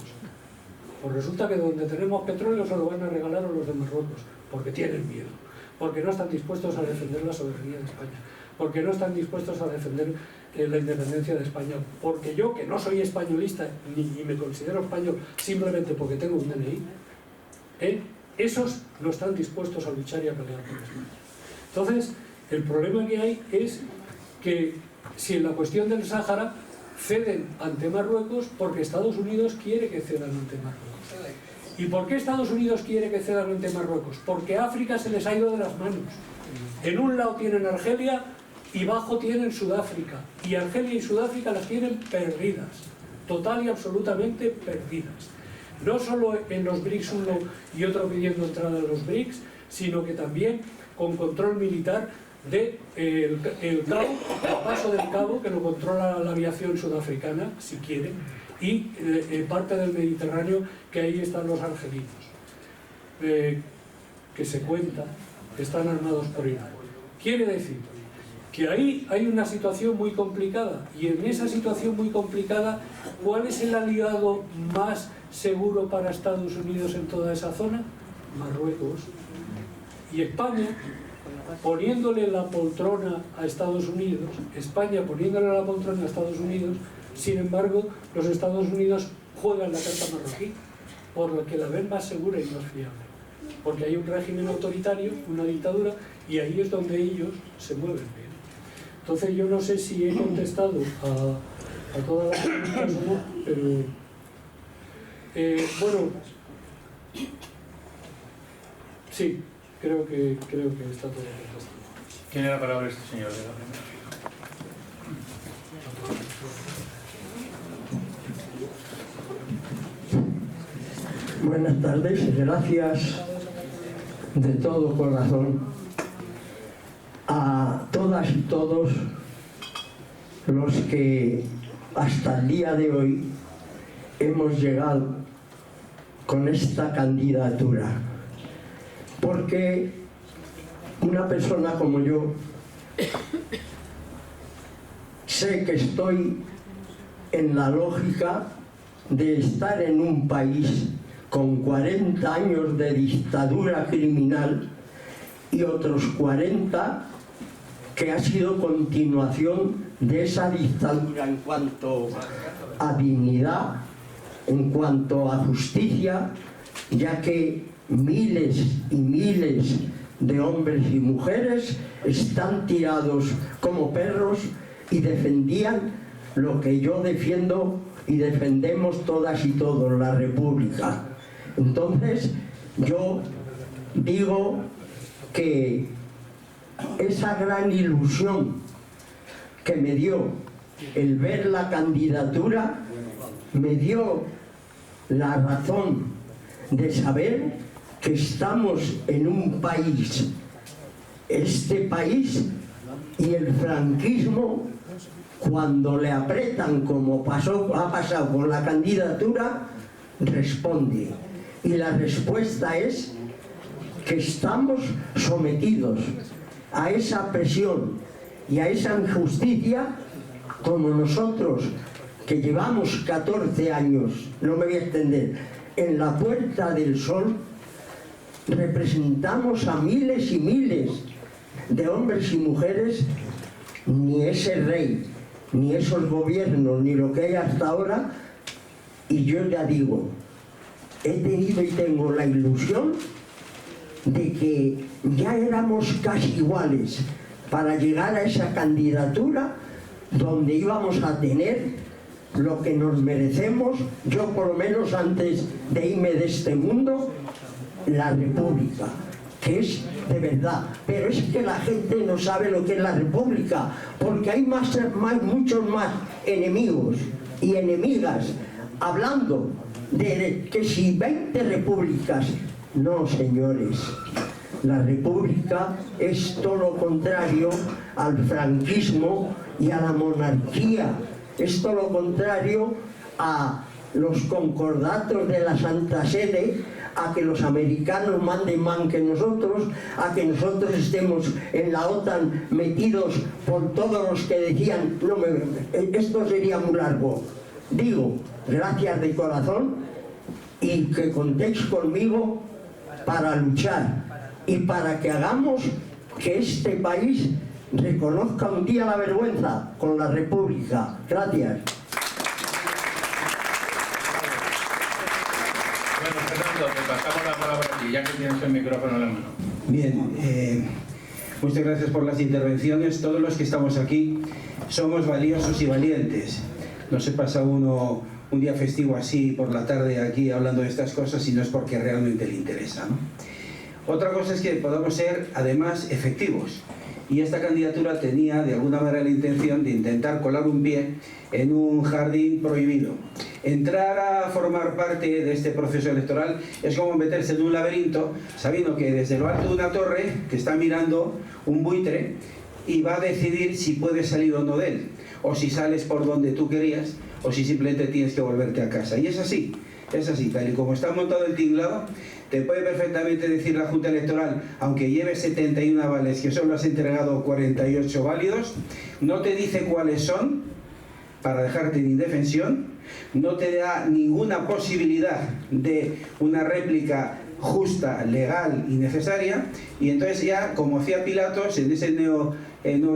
S6: Pues resulta que donde tenemos petróleo se lo van a regalar a los de Marruecos, porque tienen miedo, porque no están dispuestos a defender la soberanía de España, porque no están dispuestos a defender la independencia de España, porque yo, que no soy españolista, ni me considero español, simplemente porque tengo un DNI, esos no están dispuestos a luchar y a pelear por España. Entonces, el problema que hay es que si en la cuestión del Sáhara ceden ante Marruecos, porque Estados Unidos quiere que cedan ante Marruecos. ¿Y por qué Estados Unidos quiere que cedan ante Marruecos? Porque África se les ha ido de las manos. En un lado tienen Argelia y bajo tienen Sudáfrica. Y Argelia y Sudáfrica las tienen perdidas, total y absolutamente perdidas. No solo en los BRICS uno y otro pidiendo entrada a los BRICS, sino que también con control militar de el Cabo, el paso del Cabo, que lo controla la aviación sudafricana, si quieren, y parte del Mediterráneo, que ahí están los argelinos, que se cuenta que están armados por Irán. Quiere decir que ahí hay una situación muy complicada, y en esa situación muy complicada, ¿cuál es el aliado más seguro para Estados Unidos en toda esa zona? Marruecos. Y España, poniéndole la poltrona a Estados Unidos, sin embargo, los Estados Unidos juegan la carta marroquí, por lo que la ven más segura y más fiable. Porque hay un régimen autoritario, una dictadura, y ahí es donde ellos se mueven bien. Entonces yo no sé si he contestado a todas las preguntas o no, pero bueno, sí, creo que está todo contestado.
S1: Tiene la palabra este señor de la primera fila.
S13: Buenas tardes, gracias de todo corazón a todas y todos los que hasta el día de hoy hemos llegado con esta candidatura, porque una persona como yo sé que estoy en la lógica de estar en un país con 40 años de dictadura criminal y otros 40 que ha sido continuación de esa dictadura en cuanto a dignidad, en cuanto a justicia, ya que miles y miles de hombres y mujeres están tirados como perros y defendían lo que yo defiendo y defendemos todas y todos, la República. Entonces, yo digo que esa gran ilusión que me dio el ver la candidatura me dio la razón de saber que estamos en un país, este país y el franquismo, cuando le apretan como ha pasado con la candidatura, responde. Y la respuesta es que estamos sometidos a esa presión y a esa injusticia, como nosotros que llevamos 14 años, no me voy a extender, en la Puerta del Sol, representamos a miles y miles de hombres y mujeres. Ni ese rey, ni esos gobiernos, ni lo que hay hasta ahora, y yo ya digo, he tenido y tengo la ilusión de que ya éramos casi iguales para llegar a esa candidatura donde íbamos a tener lo que nos merecemos, yo por lo menos antes de irme de este mundo, la República, que es de verdad. Pero es que la gente no sabe lo que es la República, porque hay muchos más enemigos y enemigas hablando de que si 20 repúblicas. No, señores, la República es todo lo contrario al franquismo y a la monarquía, es todo lo contrario a los concordatos de la Santa Sede, a que los americanos manden más que nosotros, a que nosotros estemos en la OTAN metidos por todos los que decían, no esto sería muy largo. Digo, gracias de corazón, y que contéis conmigo para luchar y para que hagamos que este país reconozca un día la vergüenza con la República. Gracias.
S1: Bueno, Fernando, te pasamos la palabra a ti, ya que tienes el micrófono en la mano.
S10: Bien, muchas gracias por las intervenciones. Todos los que estamos aquí somos valiosos y valientes. No se pasa uno un día festivo así por la tarde aquí hablando de estas cosas si no es porque realmente le interesa, ¿no? Otra cosa es que podamos ser además efectivos, y esta candidatura tenía de alguna manera la intención de intentar colar un pie en un jardín prohibido. Entrar a formar parte de este proceso electoral es como meterse en un laberinto sabiendo que desde lo alto de una torre te está mirando un buitre y va a decidir si puedes salir o no de él, o si sales por donde tú querías, o si simplemente tienes que volverte a casa. Y es así. Es así, tal y como está montado el tinglado, te puede perfectamente decir la Junta Electoral, aunque lleve 71 avales, que solo has entregado 48 válidos, no te dice cuáles son, para dejarte en indefensión, no te da ninguna posibilidad de una réplica justa, legal y necesaria, y entonces ya, como hacía Pilatos en ese Nuevo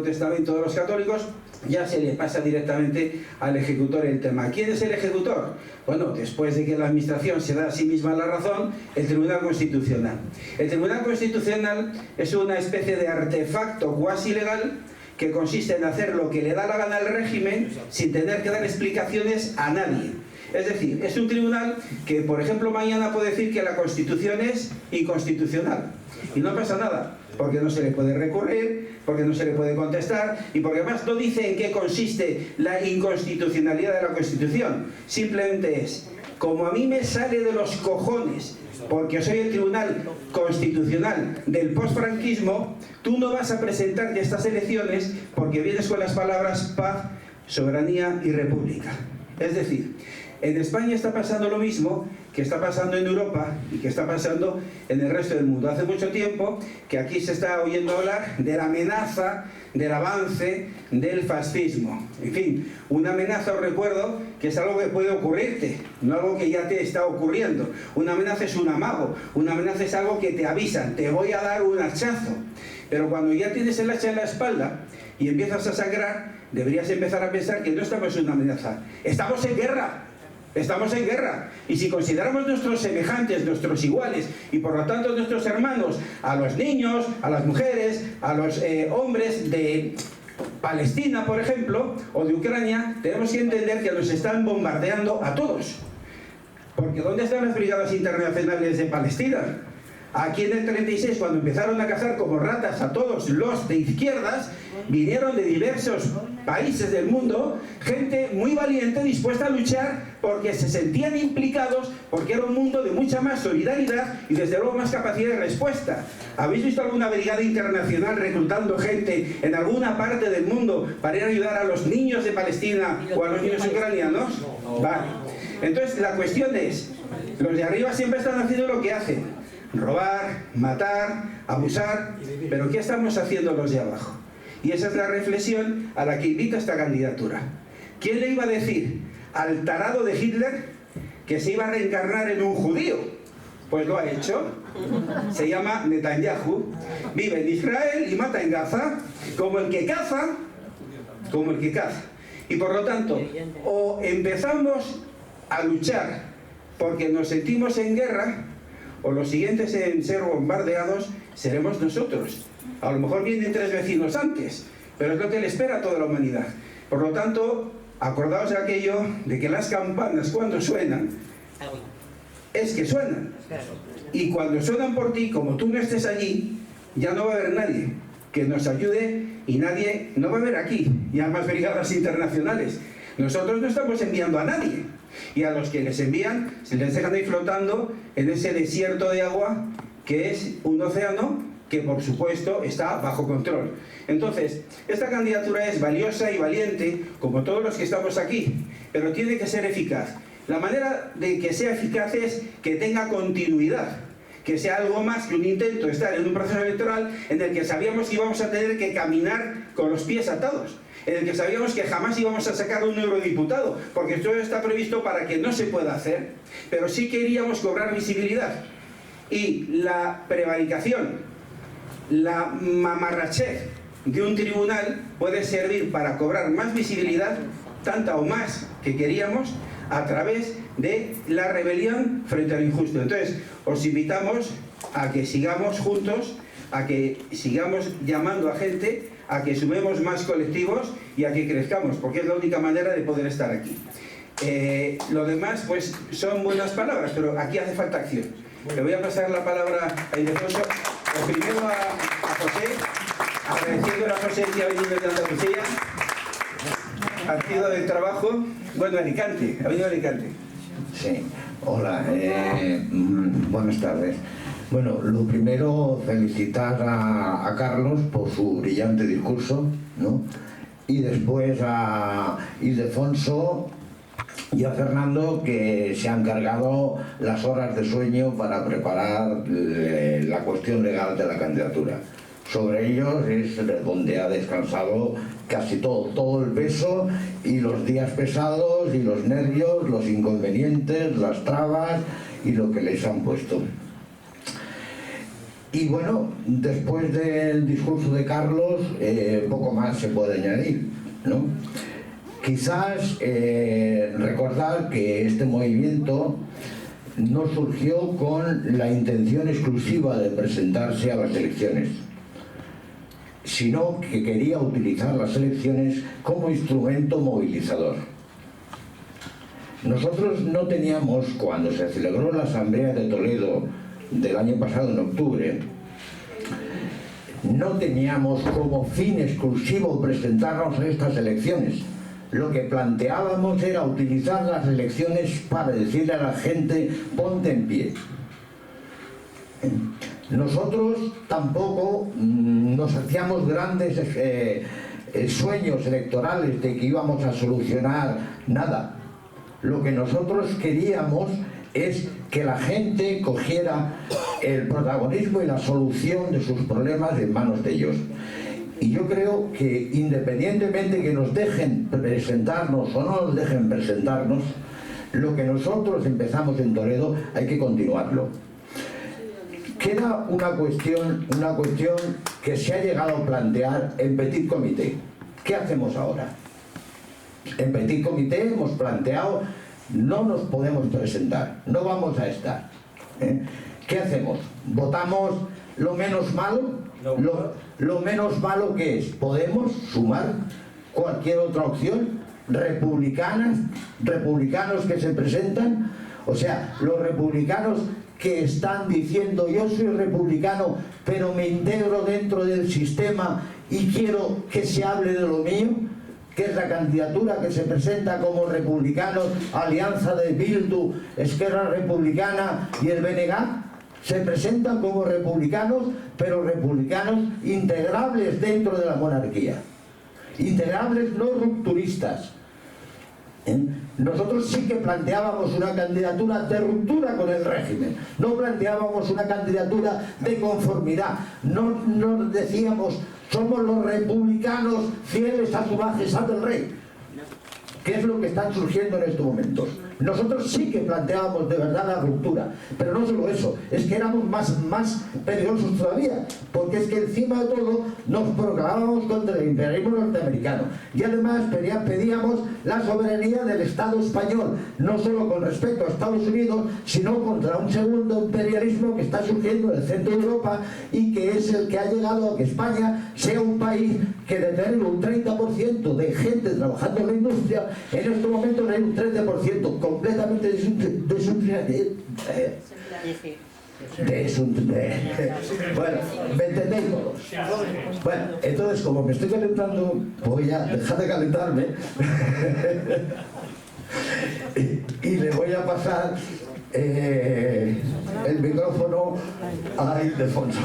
S10: Testamento de los católicos, ya se le pasa directamente al ejecutor el tema. ¿Quién es el ejecutor? Bueno, después de que la administración se da a sí misma la razón, el Tribunal Constitucional. El Tribunal Constitucional es una especie de artefacto cuasi legal que consiste en hacer lo que le da la gana al régimen sin tener que dar explicaciones a nadie. Es decir, es un tribunal que, por ejemplo, mañana puede decir que la Constitución es inconstitucional y no pasa nada, porque no se le puede recurrir, porque no se le puede contestar y porque además no dice en qué consiste la inconstitucionalidad de la Constitución. Simplemente es, como a mí me sale de los cojones, porque soy el Tribunal Constitucional del posfranquismo, tú no vas a presentarte a estas elecciones porque vienes con las palabras paz, soberanía y república. Es decir, en España está pasando lo mismo que está pasando en Europa y que está pasando en el resto del mundo. Hace mucho tiempo que aquí se está oyendo hablar de la amenaza del avance del fascismo. En fin, una amenaza, os recuerdo, que es algo que puede ocurrirte, no algo que ya te está ocurriendo. Una amenaza es un amago, una amenaza es algo que te avisan, te voy a dar un hachazo. Pero cuando ya tienes el hacha en la espalda y empiezas a sangrar, deberías empezar a pensar que no estamos en una amenaza, estamos en guerra. Estamos en guerra, y si consideramos nuestros semejantes, nuestros iguales, y por lo tanto nuestros hermanos, a los niños, a las mujeres, a los hombres de Palestina, por ejemplo, o de Ucrania, tenemos que entender que nos están bombardeando a todos. Porque ¿dónde están las brigadas internacionales de Palestina? Aquí en el 36, cuando empezaron a cazar como ratas a todos los de izquierdas, vinieron de diversos países del mundo, gente muy valiente, dispuesta a luchar porque se sentían implicados, porque era un mundo de mucha más solidaridad y desde luego más capacidad de respuesta. ¿Habéis visto alguna brigada internacional reclutando gente en alguna parte del mundo para ir a ayudar a los niños de Palestina o a los niños ucranianos? Vale. Entonces la cuestión es, los de arriba siempre están haciendo lo que hacen. Robar, matar, abusar, pero ¿qué estamos haciendo los de abajo? Y esa es la reflexión a la que invita esta candidatura. ¿Quién le iba a decir al tarado de Hitler que se iba a reencarnar en un judío? Pues lo ha hecho. Se llama Netanyahu, vive en Israel y mata en Gaza, como el que caza, como el que caza. Y por lo tanto, o empezamos a luchar porque nos sentimos en guerra, o los siguientes en ser bombardeados seremos nosotros. A lo mejor vienen 3 vecinos antes, pero es lo que le espera a toda la humanidad. Por lo tanto, acordaos de aquello de que las campanas cuando suenan, es que suenan. Y cuando suenan por ti, como tú no estés allí, ya no va a haber nadie que nos ayude y nadie, no va a haber aquí ya más brigadas internacionales. Nosotros no estamos enviando a nadie. Y a los que les envían, se les dejan ahí flotando en ese desierto de agua que es un océano que por supuesto está bajo control. Entonces, esta candidatura es valiosa y valiente, como todos los que estamos aquí, pero tiene que ser eficaz. La manera de que sea eficaz es que tenga continuidad, que sea algo más que un intento de estar en un proceso electoral en el que sabíamos que íbamos a tener que caminar con los pies atados, en el que sabíamos que jamás íbamos a sacar un eurodiputado, porque esto está previsto para que no se pueda hacer, pero sí queríamos cobrar visibilidad. Y la prevaricación, la mamarrachez de un tribunal puede servir para cobrar más visibilidad, tanta o más que queríamos, a través de la rebelión frente a lo injusto. Entonces, os invitamos a que sigamos juntos, a que sigamos llamando a gente, a que sumemos más colectivos y a que crezcamos, porque es la única manera de poder estar aquí. Lo demás, pues, son buenas palabras, pero aquí hace falta acción. Le voy a pasar la palabra a Ildefonso, primero a José, agradeciendo a José que ha venido de Andalucía, ha sido del trabajo, bueno, Alicante, ha venido de Alicante.
S14: Sí, hola, buenas tardes. Bueno, lo primero, felicitar a Carlos por su brillante discurso, ¿no? Y después a Ildefonso y a Fernando, que se han cargado las horas de sueño para preparar la cuestión legal de la candidatura. Sobre ellos es donde ha descansado casi todo el peso, y los días pesados y los nervios, los inconvenientes, las trabas y lo que les han puesto. Y bueno, después del discurso de Carlos, poco más se puede añadir, ¿no? Quizás recordar que este movimiento no surgió con la intención exclusiva de presentarse a las elecciones, sino que quería utilizar las elecciones como instrumento movilizador. Nosotros no teníamos, cuando se celebró la Asamblea de Toledo del año pasado en octubre, no teníamos como fin exclusivo presentarnos a estas elecciones. Lo que planteábamos era utilizar las elecciones para decirle a la gente: ponte en pie. Nosotros tampoco nos hacíamos grandes sueños electorales de que íbamos a solucionar nada. Lo que nosotros queríamos es que la gente cogiera el protagonismo y la solución de sus problemas en manos de ellos. Y yo creo que, independientemente que nos dejen presentarnos o no nos dejen presentarnos, lo que nosotros empezamos en Toledo hay que continuarlo. Queda una cuestión que se ha llegado a plantear en Petit Comité. ¿Qué hacemos ahora? En Petit Comité hemos planteado: no nos podemos presentar, no vamos a estar. ¿Qué hacemos? ¿Votamos lo menos malo? Lo menos malo que es: podemos sumar cualquier otra opción, republicanos que se presentan, o sea, los republicanos que están diciendo: yo soy republicano, pero me integro dentro del sistema y quiero que se hable de lo mío, que es la candidatura que se presenta como republicanos, alianza de Bildu, Esquerra Republicana y el BNG. Se presentan como republicanos, pero republicanos integrables dentro de la monarquía, integrables, no rupturistas. Nosotros sí que planteábamos una candidatura de ruptura con el régimen, no planteábamos una candidatura de conformidad, no decíamos: somos los republicanos fieles a su majestad el rey, que es lo que están surgiendo en estos momentos. Nosotros sí que planteábamos de verdad la ruptura, pero no solo eso, es que éramos más peligrosos todavía, porque es que encima de todo nos proclamábamos contra el imperialismo norteamericano, y además pedíamos la soberanía del Estado español, no solo con respecto a Estados Unidos, sino contra un segundo imperialismo que está surgiendo en el centro de Europa y que es el que ha llegado a que España sea un país que, de tener un 30% de gente trabajando en la industria, en estos momentos hay un 30% completamente bueno, ¿me entendéis todos? Bueno, entonces, como me estoy calentando, voy a dejar de calentarme y le voy a pasar el micrófono a Ildefonso.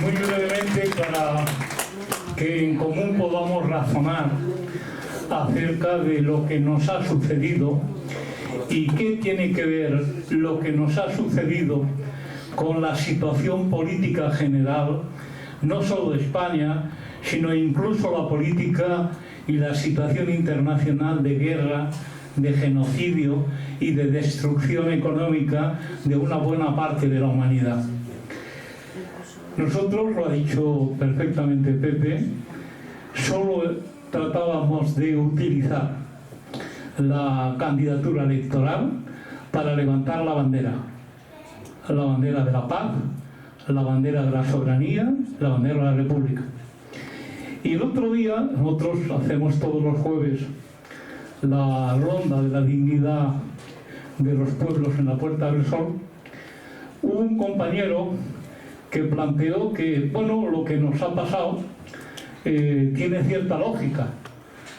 S8: Muy brevemente, para que en común podamos razonar acerca de lo que nos ha sucedido y qué tiene que ver lo que nos ha sucedido con la situación política general, no solo de España, sino incluso la política y la situación internacional de guerra, de genocidio y de destrucción económica de una buena parte de la humanidad. Nosotros, lo ha dicho perfectamente Pepe, solo tratábamos de utilizar la candidatura electoral para levantar la bandera de la paz, la bandera de la soberanía, la bandera de la república. Y el otro día, nosotros hacemos todos los jueves la ronda de la dignidad de los pueblos en la Puerta del Sol, hubo un compañero que planteó que, bueno, lo que nos ha pasado tiene cierta lógica,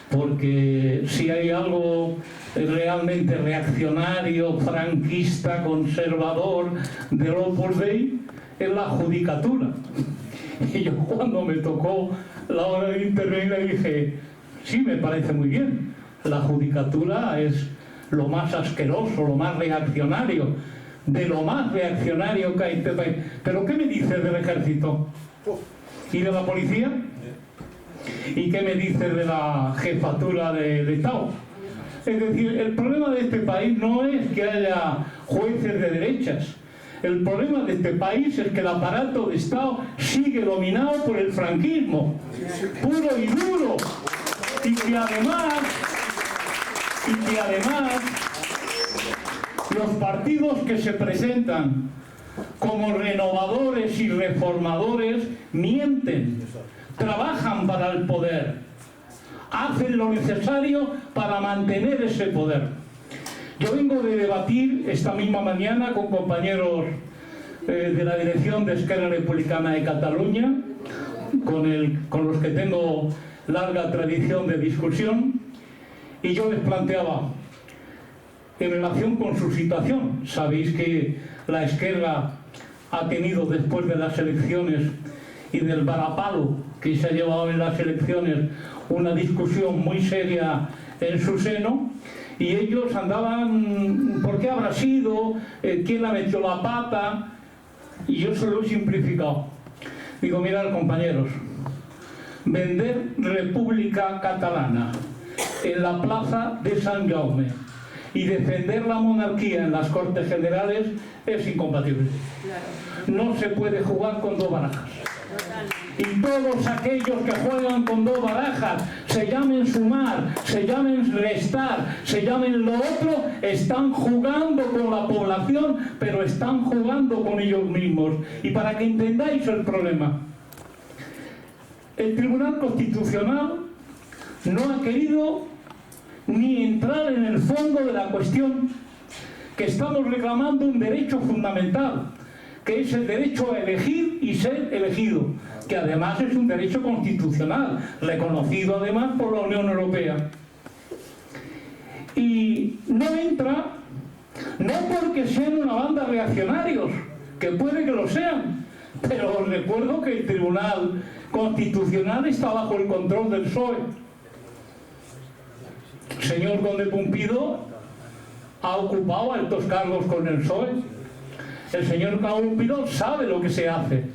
S8: porque si hay algo realmente reaccionario, franquista, conservador del Opus Dei, es la judicatura. Y yo, cuando me tocó la hora de intervenir y dije, sí, me parece muy bien. La judicatura es lo más asqueroso, lo más reaccionario, de lo más reaccionario que hay en este país. ¿Pero qué me dices del ejército? ¿Y de la policía? ¿Y qué me dices de la jefatura de Estado? Es decir, el problema de este país no es que haya jueces de derechas. El problema de este país es que el aparato de Estado sigue dominado por el franquismo, puro y duro. Y que además los partidos que se presentan como renovadores y reformadores mienten, trabajan para el poder, hacen lo necesario para mantener ese poder. Yo vengo de debatir esta misma mañana con compañeros de la dirección de Esquerra Republicana de Cataluña, con los que tengo larga tradición de discusión, y yo les planteaba, en relación con su situación, sabéis que la Esquerra ha tenido después de las elecciones y del varapalo que se ha llevado en las elecciones una discusión muy seria en su seno, y ellos andaban, ¿por qué habrá sido? ¿Quién la metió la pata? Y yo se lo he simplificado. Digo, mirad, compañeros, vender República Catalana en la plaza de Sant Jaume y defender la monarquía en las Cortes Generales es incompatible. No se puede jugar con dos barajas. Y todos aquellos que juegan con dos barajas, se llamen sumar, se llamen restar, se llamen lo otro, están jugando con la población, pero están jugando con ellos mismos. Y para que entendáis el problema, el Tribunal Constitucional no ha querido ni entrar en el fondo de la cuestión, que estamos reclamando un derecho fundamental, que es el derecho a elegir y ser elegido, que además es un derecho constitucional, reconocido además por la Unión Europea. Y no entra, no porque sean una banda de reaccionarios, que puede que lo sean, pero os recuerdo que el Tribunal Constitucional está bajo el control del PSOE. El señor Conde Pumpido ha ocupado altos cargos con el PSOE. El señor Conde Pumpido sabe lo que se hace.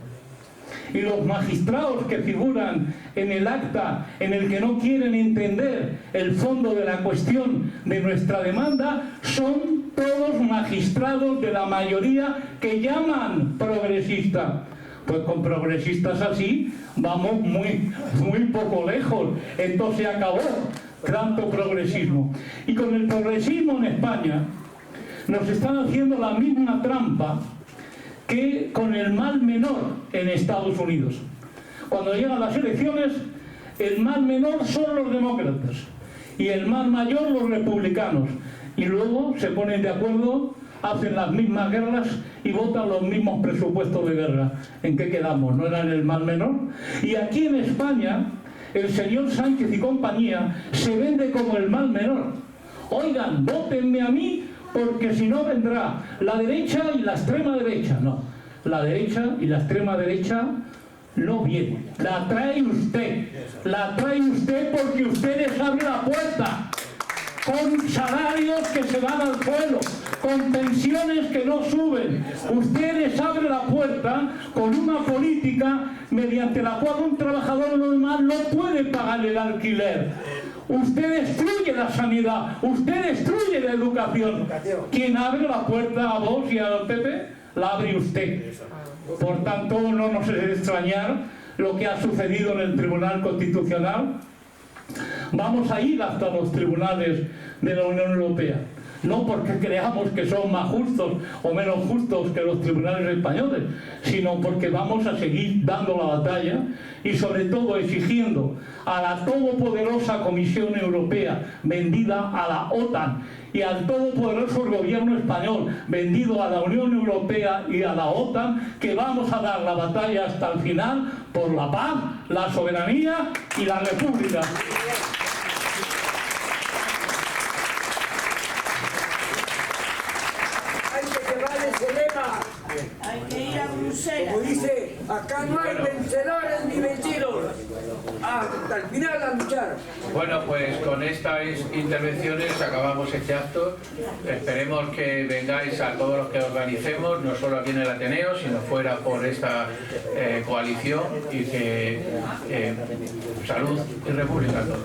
S8: Y los magistrados que figuran en el acta, en el que no quieren entender el fondo de la cuestión de nuestra demanda, son todos magistrados de la mayoría que llaman progresista. Pues con progresistas así vamos muy poco lejos. Entonces acabó tanto progresismo. Y con el progresismo en España nos están haciendo la misma trampa que con el mal menor en Estados Unidos. Cuando llegan las elecciones, el mal menor son los demócratas y el mal mayor los republicanos. Y luego se ponen de acuerdo, hacen las mismas guerras y votan los mismos presupuestos de guerra. ¿En qué quedamos? ¿No eran el mal menor? Y aquí en España, el señor Sánchez y compañía se vende como el mal menor. Oigan, vótenme a mí, porque si no vendrá la derecha y la extrema derecha. No, la derecha y la extrema derecha no vienen. La trae usted porque usted les abre la puerta, con salarios que se van al suelo, con pensiones que no suben. Usted les abre la puerta con una política mediante la cual un trabajador normal no puede pagar el alquiler. Usted destruye la sanidad, usted destruye la educación. ¿Quién abre la puerta a Vox y al PP? La abre usted. Por tanto, no nos es de extrañar lo que ha sucedido en el Tribunal Constitucional. Vamos a ir hasta los tribunales de la Unión Europea. No porque creamos que son más justos o menos justos que los tribunales españoles, sino porque vamos a seguir dando la batalla y sobre todo exigiendo a la todopoderosa Comisión Europea, vendida a la OTAN, y al todopoderoso gobierno español, vendido a la Unión Europea y a la OTAN, que vamos a dar la batalla hasta el final por la paz, la soberanía y la república.
S2: Vale
S15: ese lema.
S12: Hay que ir a Bruselas.
S15: Como dice, acá no hay vencedores ni vencidos. Hasta el final a luchar.
S1: Bueno, pues con estas intervenciones acabamos este acto. Esperemos que vengáis a todos los que organicemos, no solo aquí en el Ateneo, sino fuera por esta coalición, y que salud y república a todos.